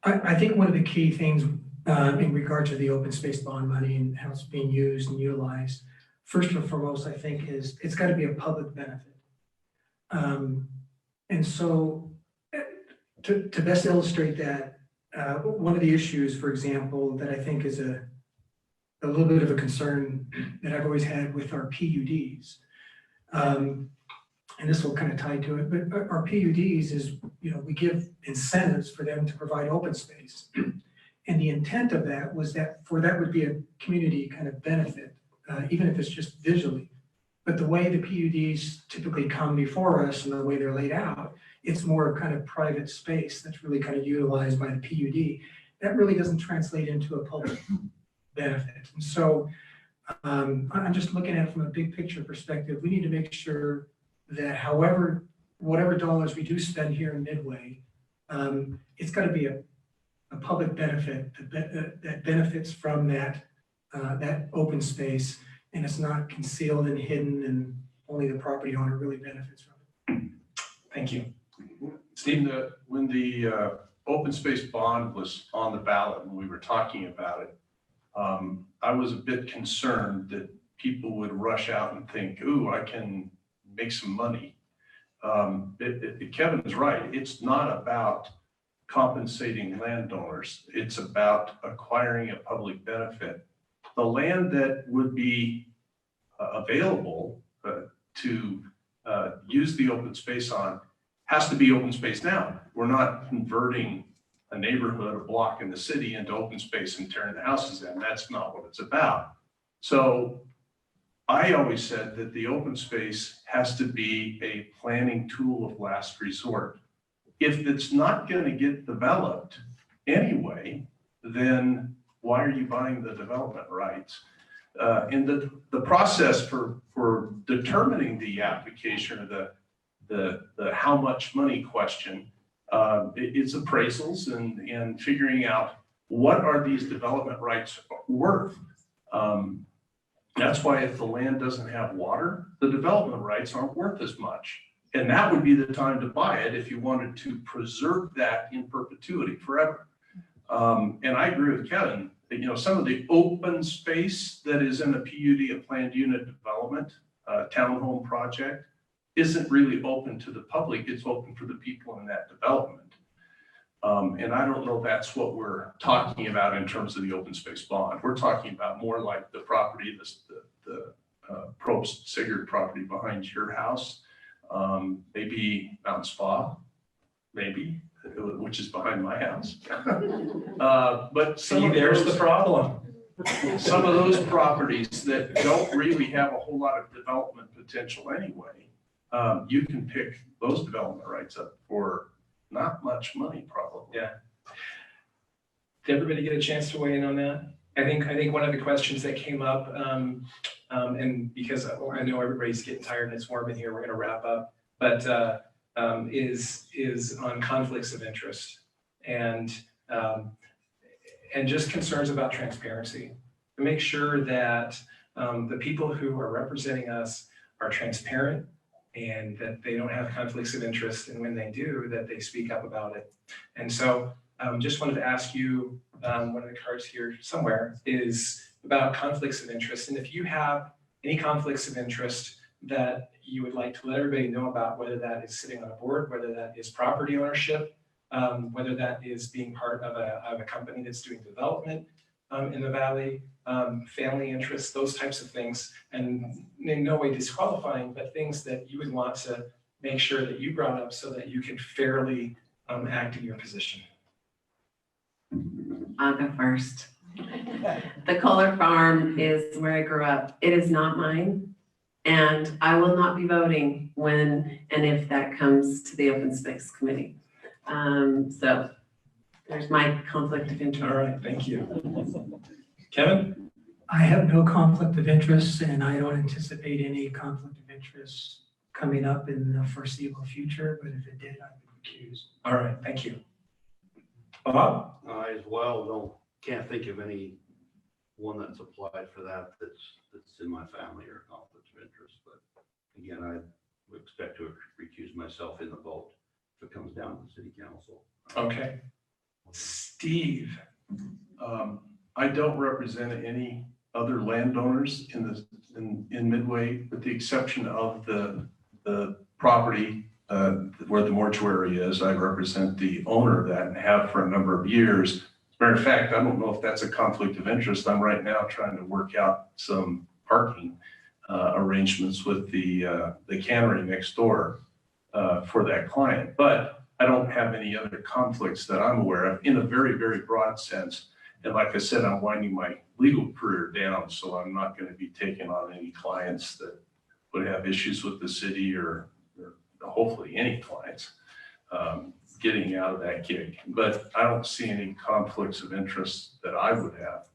I think one of the key things in regard to the open space bond money and how it's being used and utilized, first and foremost, I think is it's got to be a public benefit. And so to best illustrate that, one of the issues, for example, that I think is a little bit of a concern that I've always had with our PUDs, and this will kind of tie to it, but our PUDs is, we give incentives for them to provide open space. And the intent of that was that would be a community kind of benefit, even if it's just visually. But the way the PUDs typically come before us and the way they're laid out, it's more kind of private space that's really kind of utilized by the PUD. That really doesn't translate into a public benefit. And so I'm just looking at it from a big picture perspective. We need to make sure that whatever dollars we do spend here in Midway, it's got to be a public benefit that benefits from that open space, and it's not concealed and hidden, and only the property owner really benefits from it. Thank you. Steve, when the open space bond was on the ballot and we were talking about it, I was a bit concerned that people would rush out and think, ooh, I can make some money. Kevin's right. It's not about compensating landowners. It's about acquiring a public benefit. The land that would be available to use the open space on has to be open space now. We're not converting a neighborhood, a block in the city into open space and tearing the houses in. That's not what it's about. So I always said that the open space has to be a planning tool of last resort. If it's not going to get developed anyway, then why are you buying the development rights? And the process for determining the application or the how much money question It's appraisals and figuring out what are these development rights worth. That's why if the land doesn't have water, the development rights aren't worth as much. And that would be the time to buy it if you wanted to preserve that in perpetuity forever. And I agree with Kevin that, you know, some of the open space that is in a PUD, a planned unit development, townhome project, isn't really open to the public. It's open for the people in that development. And I don't know that's what we're talking about in terms of the open space bond. We're talking about more like the property, the Probst Sigurd property behind your house, maybe Mountain Spa, maybe, which is behind my house. But See, there's the problem. some of those properties that don't really have a whole lot of development potential anyway, you can pick those development rights up for not much money, probably. Yeah. Did everybody get a chance to weigh in on that? I think one of the questions that came up, and because I know everybody's getting tired and it's warm in here, we're going to wrap up. But is on conflicts of interest and just concerns about transparency. To make sure that the people who are representing us are transparent and that they don't have conflicts of interest, and when they do, that they speak up about it. And so just wanted to ask you, one of the cards here somewhere is about conflicts of interest. And if you have any conflicts of interest that you would like to let everybody know about, whether that is sitting on a board, whether that is property ownership, whether that is being part of a company that's doing development in the valley, family interests, those types of things, and in no way disqualifying, but things that you would want to make sure that you brought up so that you can fairly act in your position. I'll go first. The Kohler farm is where I grew up. It is not mine. And I will not be voting when and if that comes to the Open Space Committee. So there's my conflict of interest. All right, thank you. Kevin? I have no conflict of interest, and I don't anticipate any conflict of interest coming up in the foreseeable future, but if it did, I would recuse. All right, thank you. Bob? I as well can't think of any one that's applied for that that's in my family or conflict of interest. But again, I would expect to recuse myself in the vote if it comes down to the city council. Okay. Steve? I don't represent any other landowners in Midway, with the exception of the property where the mortuary is. I represent the owner of that and have for a number of years. As a matter of fact, I don't know if that's a conflict of interest. I'm right now trying to work out some parking arrangements with the cannery next door for that client. But I don't have any other conflicts that I'm aware of in a very, very broad sense. And like I said, I'm winding my legal career down, so I'm not going to be taking on any clients that would have issues with the city or hopefully any clients getting out of that gig. But I don't see any conflicts of interest that I would have.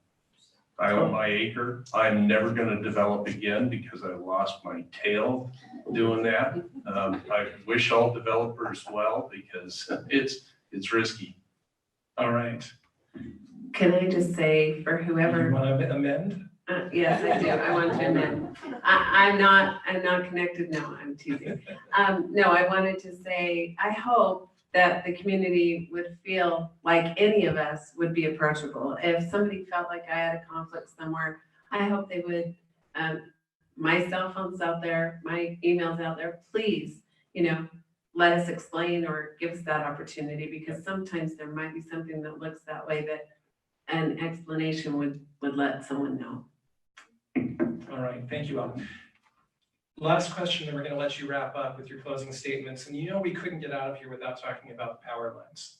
I own my acre. I'm never going to develop again because I lost my tail doing that. I wish all developers well because it's risky. All right. Can I just say for whoever? You want to amend? Yes, I do. I want to amend. I'm not connected. No, I'm teasing. No, I wanted to say, I hope that the community would feel like any of us would be approachable. If somebody felt like I had a conflict somewhere, I hope they would, my cell phone's out there, my email's out there, please, let us explain or give us that opportunity, because sometimes there might be something that looks that way that an explanation would let someone know. All right, thank you all. Last question, and we're going to let you wrap up with your closing statements. And we couldn't get out of here without talking about power lines.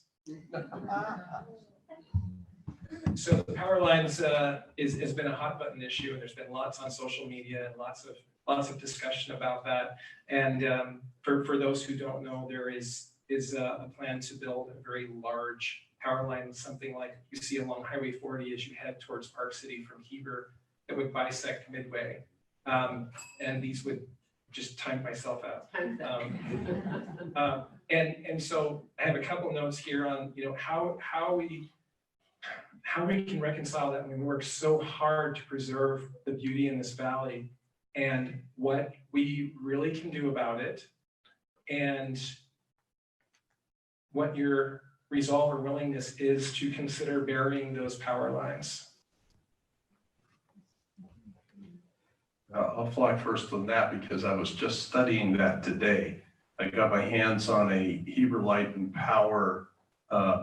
So the power lines has been a hot button issue, and there's been lots on social media and lots of discussion about that. And for those who don't know, there is a plan to build a very large power line, something like you see along Highway 40 as you head towards Park City from Heber, that would bisect Midway. And these would just timed myself out. And so I have a couple notes here on, how we can reconcile that when we work so hard to preserve the beauty in this valley and what we really can do about it, and what your resolve or willingness is to consider burying those power lines. I'll fly first on that because I was just studying that today. I got my hands on a Heber Light and Power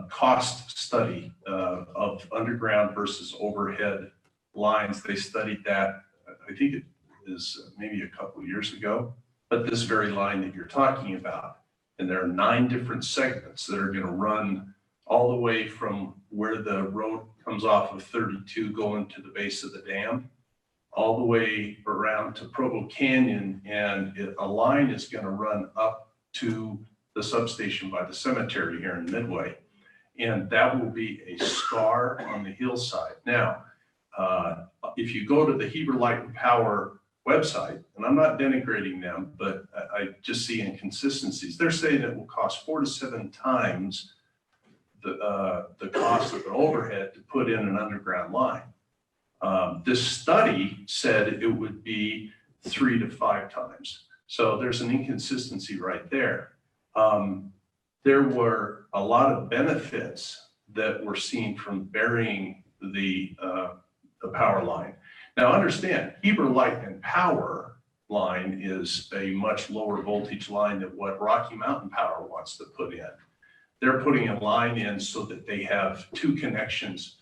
cost study of underground versus overhead lines. They studied that, I think it is maybe a couple of years ago, but this very line that you're talking about. And there are 9 different segments that are going to run all the way from where the road comes off of 32 going to the base of the dam, all the way around to Provo Canyon, and a line is going to run up to the substation by the cemetery here in Midway. And that will be a scar on the hillside. Now, if you go to the Heber Light and Power website, and I'm not denigrating them, but I just see inconsistencies. They're saying it will cost 4 to 7 times the cost of an overhead to put in an underground line. This study said it would be 3 to 5 times. So there's an inconsistency right there. There were a lot of benefits that were seen from burying the power line. Now understand, Heber Light and Power line is a much lower voltage line than what Rocky Mountain Power wants to put in. They're putting a line in so that they have 2 connections.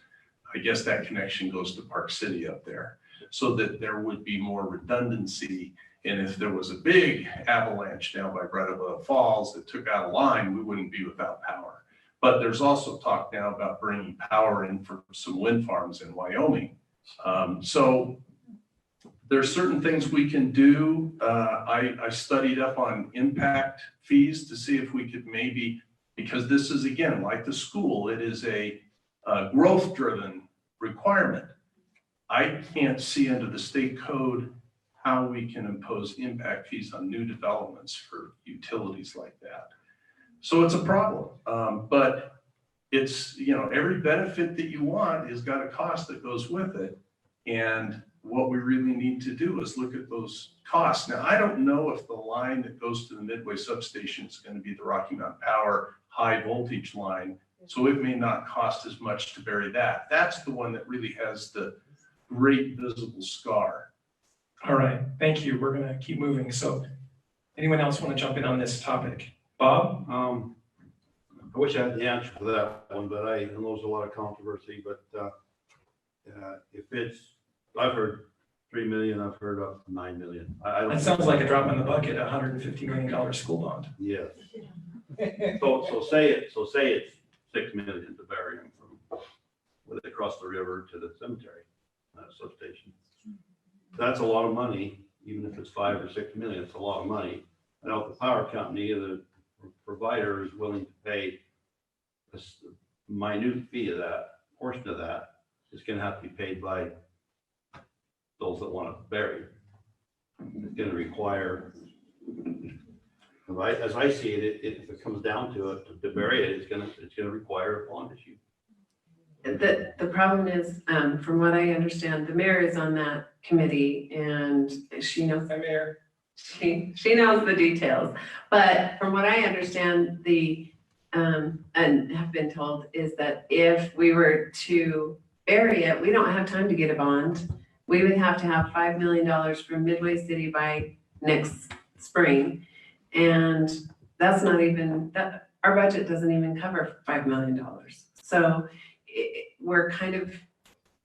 I guess that connection goes to Park City up there, so that there would be more redundancy. And if there was a big avalanche down by Bredova Falls that took out a line, we wouldn't be without power. But there's also talk now about bringing power in for some wind farms in Wyoming. So there's certain things we can do. I studied up on impact fees to see if we could maybe, because this is, again, like the school, it is a growth-driven requirement. I can't see under the state code how we can impose impact fees on new developments for utilities like that. So it's a problem, but it's, every benefit that you want has got a cost that goes with it. And what we really need to do is look at those costs. Now, I don't know if the line that goes to the Midway substation is going to be the Rocky Mountain Power high voltage line. So it may not cost as much to bury that. That's the one that really has the great visible scar. All right, thank you. We're gonna keep moving. So anyone else want to jump in on this topic? Bob? I wish I had the answer to that one, but I know there's a lot of controversy, but if it's, I've heard 3 million, I've heard up to 9 million. I don't. That sounds like a drop in the bucket, a $150 million school bond. Yes. So say it's 6 million to bury them from where they cross the river to the cemetery, substation. That's a lot of money, even if it's 5 or 6 million, it's a lot of money. I know the power company or the provider is willing to pay a minute fee of that, portion of that is going to have to be paid by those that want to bury. It's going to require, as I see it, if it comes down to it, to bury it, it's going to require a bond issue. The problem is, from what I understand, the mayor is on that committee and she knows. Hi, Mayor. She knows the details, but from what I understand, and have been told, is that if we were to bury it, we don't have time to get a bond. We would have to have $5 million from Midway City by next spring. And that's not even, our budget doesn't even cover $5 million. So we're kind of,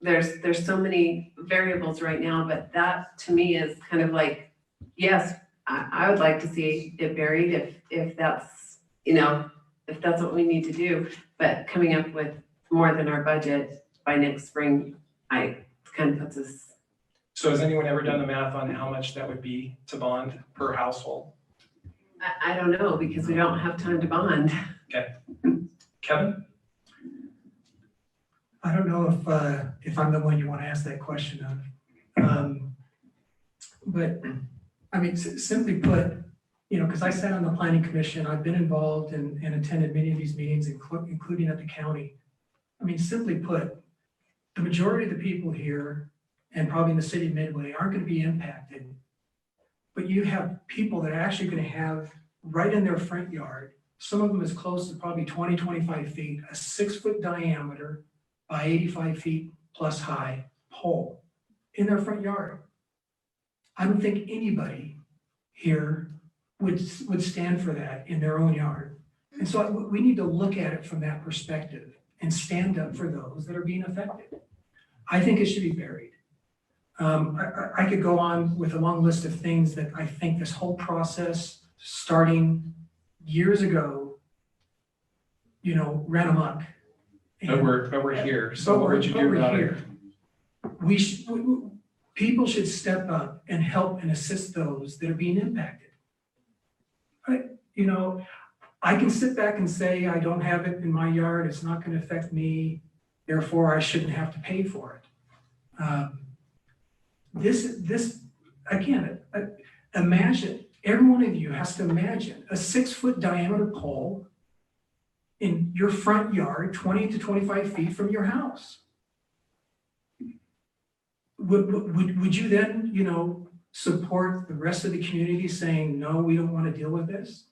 there's so many variables right now, but that to me is kind of like, yes, I would like to see it buried if that's, if that's what we need to do, but coming up with more than our budget by next spring, it kind of puts us. So has anyone ever done the math on how much that would be to bond per household? I don't know, because we don't have time to bond. Okay. Kevin? I don't know if I'm the one you want to ask that question of. But I mean, simply put, you know, because I sat on the planning commission, I've been involved and attended many of these meetings, including at the county. I mean, simply put, the majority of the people here and probably in the city of Midway aren't going to be impacted. But you have people that are actually going to have right in their front yard, some of them as close to probably 20, 25 feet, a 6-foot diameter by 85 feet plus high pole in their front yard. I don't think anybody here would stand for that in their own yard. And so we need to look at it from that perspective and stand up for those that are being affected. I think it should be buried. I could go on with a long list of things that I think this whole process, starting years ago, you know, ran amok. But we're here, so what would you do about it? People should step up and help and assist those that are being impacted. You know, I can sit back and say, I don't have it in my yard, it's not going to affect me, therefore I shouldn't have to pay for it. This again, imagine, every one of you has to imagine a 6-foot diameter pole in your front yard, 20 to 25 feet from your house. Would you then, you know, support the rest of the community saying, no, we don't want to deal with this?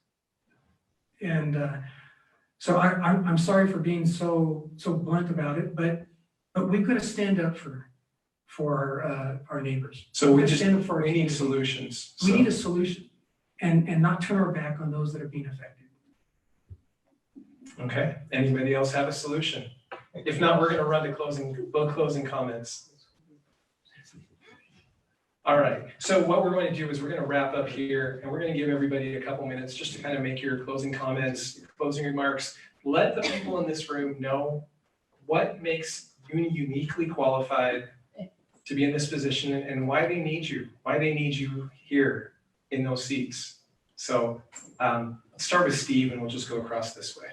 And so I'm sorry for being so blunt about it, but we've got to stand up for our neighbors. So we We need solutions. We So- need a solution and not turn our back on those that are being affected. Okay, anybody else have a solution? If not, we're gonna run to closing comments. All right, so what we're going to do is we're gonna wrap up here and we're gonna give everybody a couple minutes just to kind of make your closing comments, closing remarks. Let the people in this room know what makes you uniquely qualified to be in this position and why they need you here in those seats. So let's start with Steve and we'll just go across this way.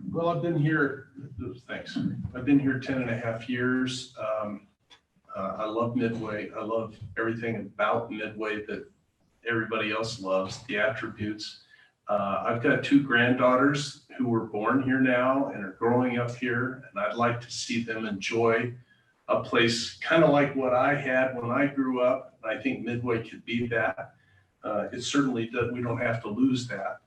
Well, I've been here, thanks. I've been here 10.5 years. I love Midway. I love everything about Midway that everybody else loves, the attributes. I've got 2 granddaughters who were born here now and are growing up here, and I'd like to see them enjoy a place kind of like what I had when I grew up. I think Midway could be that. It certainly does. We don't have to lose that.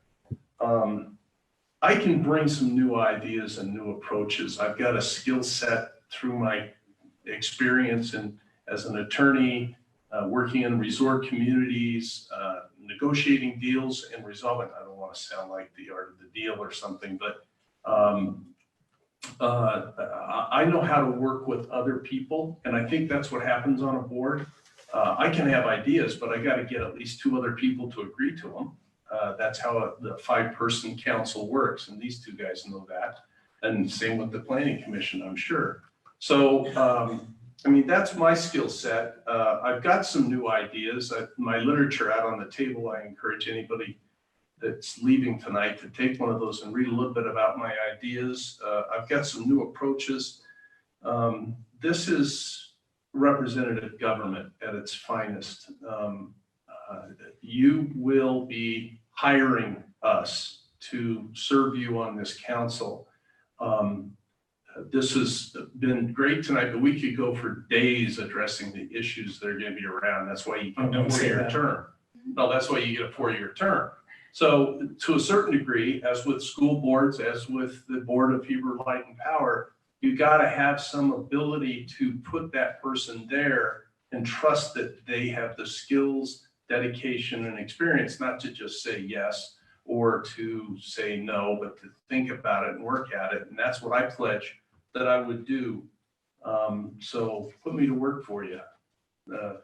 I can bring some new ideas and new approaches. I've got a skill set through my experience as an attorney, working in resort communities, negotiating deals and resolving. I don't want to sound like the art of the deal or something, but I know how to work with other people, and I think that's what happens on a board. I can have ideas, but I got to get at least 2 other people to agree to them. That's how the 5-person council works, and these 2 guys know that. And same with the planning commission, I'm sure. So, I mean, that's my skill set. I've got some new ideas. My literature out on the table, I encourage anybody that's leaving tonight to take one of those and read a little bit about my ideas. I've got some new approaches. This is representative government at its finest. You will be hiring us to serve you on this council. This has been great tonight, but we could go for days addressing the issues that are going to be around. That's why you get a 4-year term. No, that's why you get a 4-year term. So to a certain degree, as with school boards, as with the Board of Hebrew Light and Power, you got to have some ability to put that person there and trust that they have the skills, dedication, and experience, not to just say yes or to say no, but to think about it and work at it. And that's what I pledge that I would do. So put me to work for you,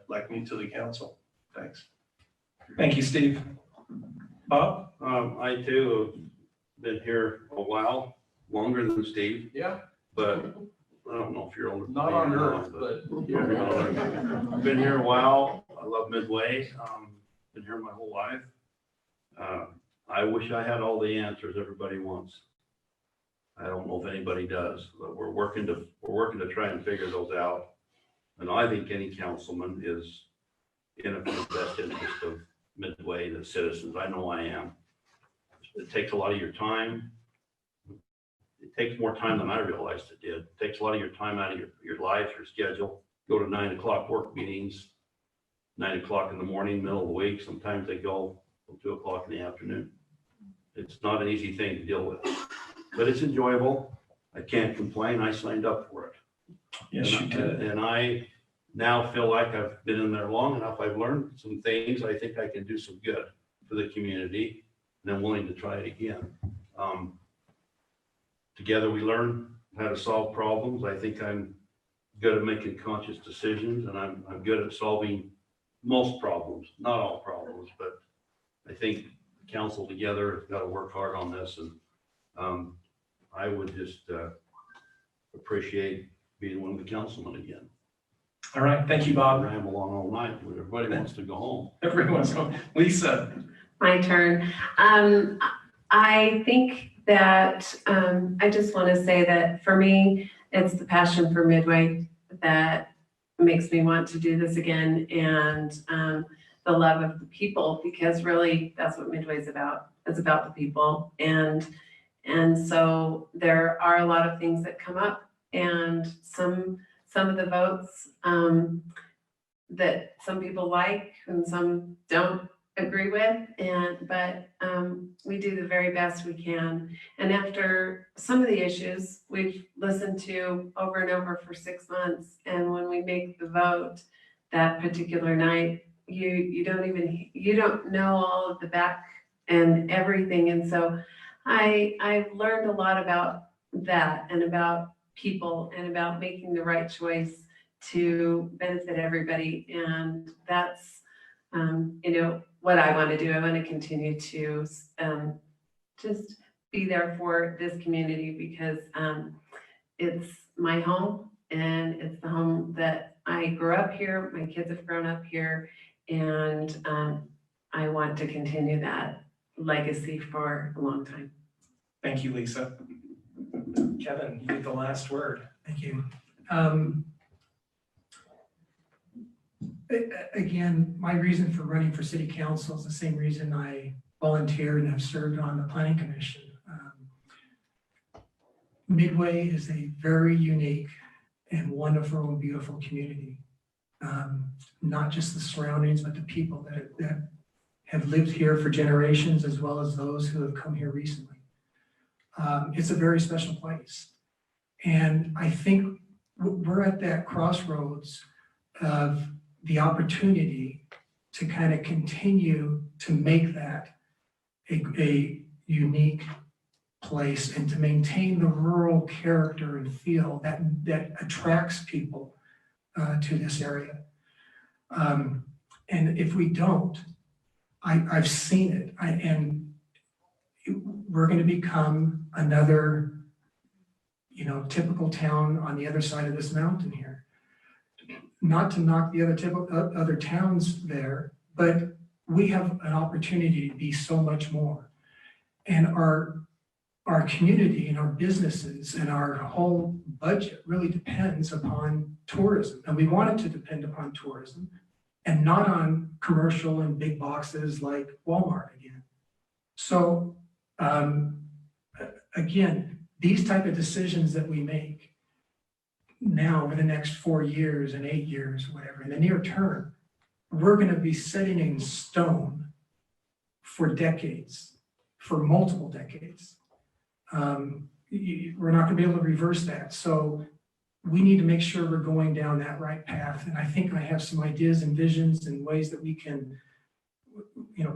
like me to the council. Thanks. Thank you, Steve. Bob? I too have been here a while, longer than Steve, Yeah, but I don't know if you're older. not on Earth, but I've been here a while. I love Midway. Been here my whole life. I wish I had all the answers everybody wants. I don't know if anybody does, but we're working to try and figure those out. And I think any councilman is in the best interest of Midway, the citizens. I know I am. It takes a lot of your time. It takes more time than I realized it did. It takes a lot of your time out of your life, your schedule. Go to 9 o'clock work meetings, 9 o'clock in the morning, middle of the week. Sometimes they go till 2 o'clock in the afternoon. It's not an easy thing to deal with, but it's enjoyable. I can't complain. I signed up for it. Yes, you did. And I now feel like I've been in there long enough. I've learned some things. I think I can do some good for the community, and I'm willing to try it again. Together we learn how to solve problems. I think I'm good at making conscious decisions, and I'm good at solving most problems, not all problems, but I think council together have got to work hard on this. And I would just appreciate being one of the councilmen again. All right, thank you, Bob. Ramble on all night. Everybody wants to go home. Everyone's going. Lisa. My turn. I think that I just want to say that for me, it's the passion for Midway that makes me want to do this again, and the love of the people, because really that's what Midway is about. It's about the people, and so there are a lot of things that come up, and some of the votes that some people like and some don't agree with, but we do the very best we can. And after some of the issues we've listened to over and over for 6 months, and when we make the vote that particular night, you don't know all of the back and everything. And so I've learned a lot about that, and about people, and about making the right choice to benefit everybody. And that's what I want to do. I want to continue to just be there for this community, because it's my home, and it's the home that I grew up here. My kids have grown up here, and I want to continue that legacy for a long time. Thank you, Lisa. Kevin, you get the last word. Thank you. Again, my reason for running for city council is the same reason I volunteered and have served on the planning commission. Midway is a very unique and wonderful and beautiful community. Not just the surroundings, but the people that have lived here for generations, as well as those who have come here recently. It's a very special place. And I think we're at that crossroads of the opportunity to kind of continue to make that a unique place, and to maintain the rural character and feel that attracts people to this area. And if we don't, I've seen it, and we're going to become another, typical town on the other side of this mountain here. Not to knock the other towns there, but we have an opportunity to be so much more. And our community and our businesses and our whole budget really depends upon tourism. And we want it to depend upon tourism, and not on commercial and big boxes like Walmart again. So again, these type of decisions that we make now over the next 4 years and 8 years, whatever, in the near term, we're going to be setting in stone for decades, for multiple decades. We're not going to be able to reverse that. So we need to make sure we're going down that right path. And I think I have some ideas and visions and ways that we can,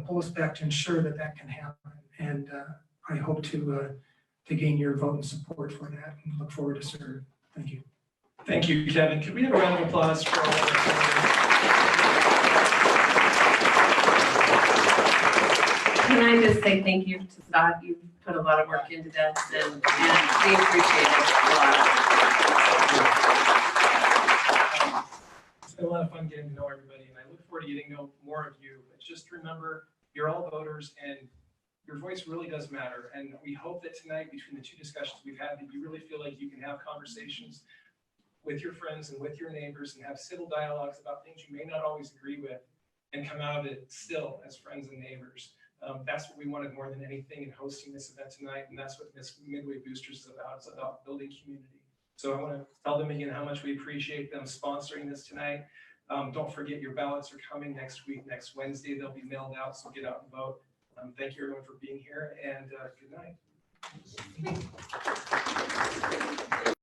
pull us back to ensure that that can happen. And I hope to gain your vote and support for that, and look forward to serve. Thank you. Thank you, Kevin. Could we have a round of applause for all of Can I just say thank you to Scott? You've put a lot of work into this, and we appreciate it a lot. It's been a lot of fun getting to know everybody, and I look forward to getting to know more of you. But just remember, you're all voters, and your voice really does matter. And we hope that tonight, between the two discussions we've had, that you really feel like you can have conversations with your friends and with your neighbors, and have civil dialogues about things you may not always agree with, and come out of it still as friends and neighbors. That's what we wanted more than anything in hosting this event tonight, and that's what this Midway Boosters is about. It's about building community. So I want to tell them again how much we appreciate them sponsoring this tonight. Don't forget your ballots are coming next week, next Wednesday. They'll be mailed out, so get out and vote. Thank you everyone for being here, and good night.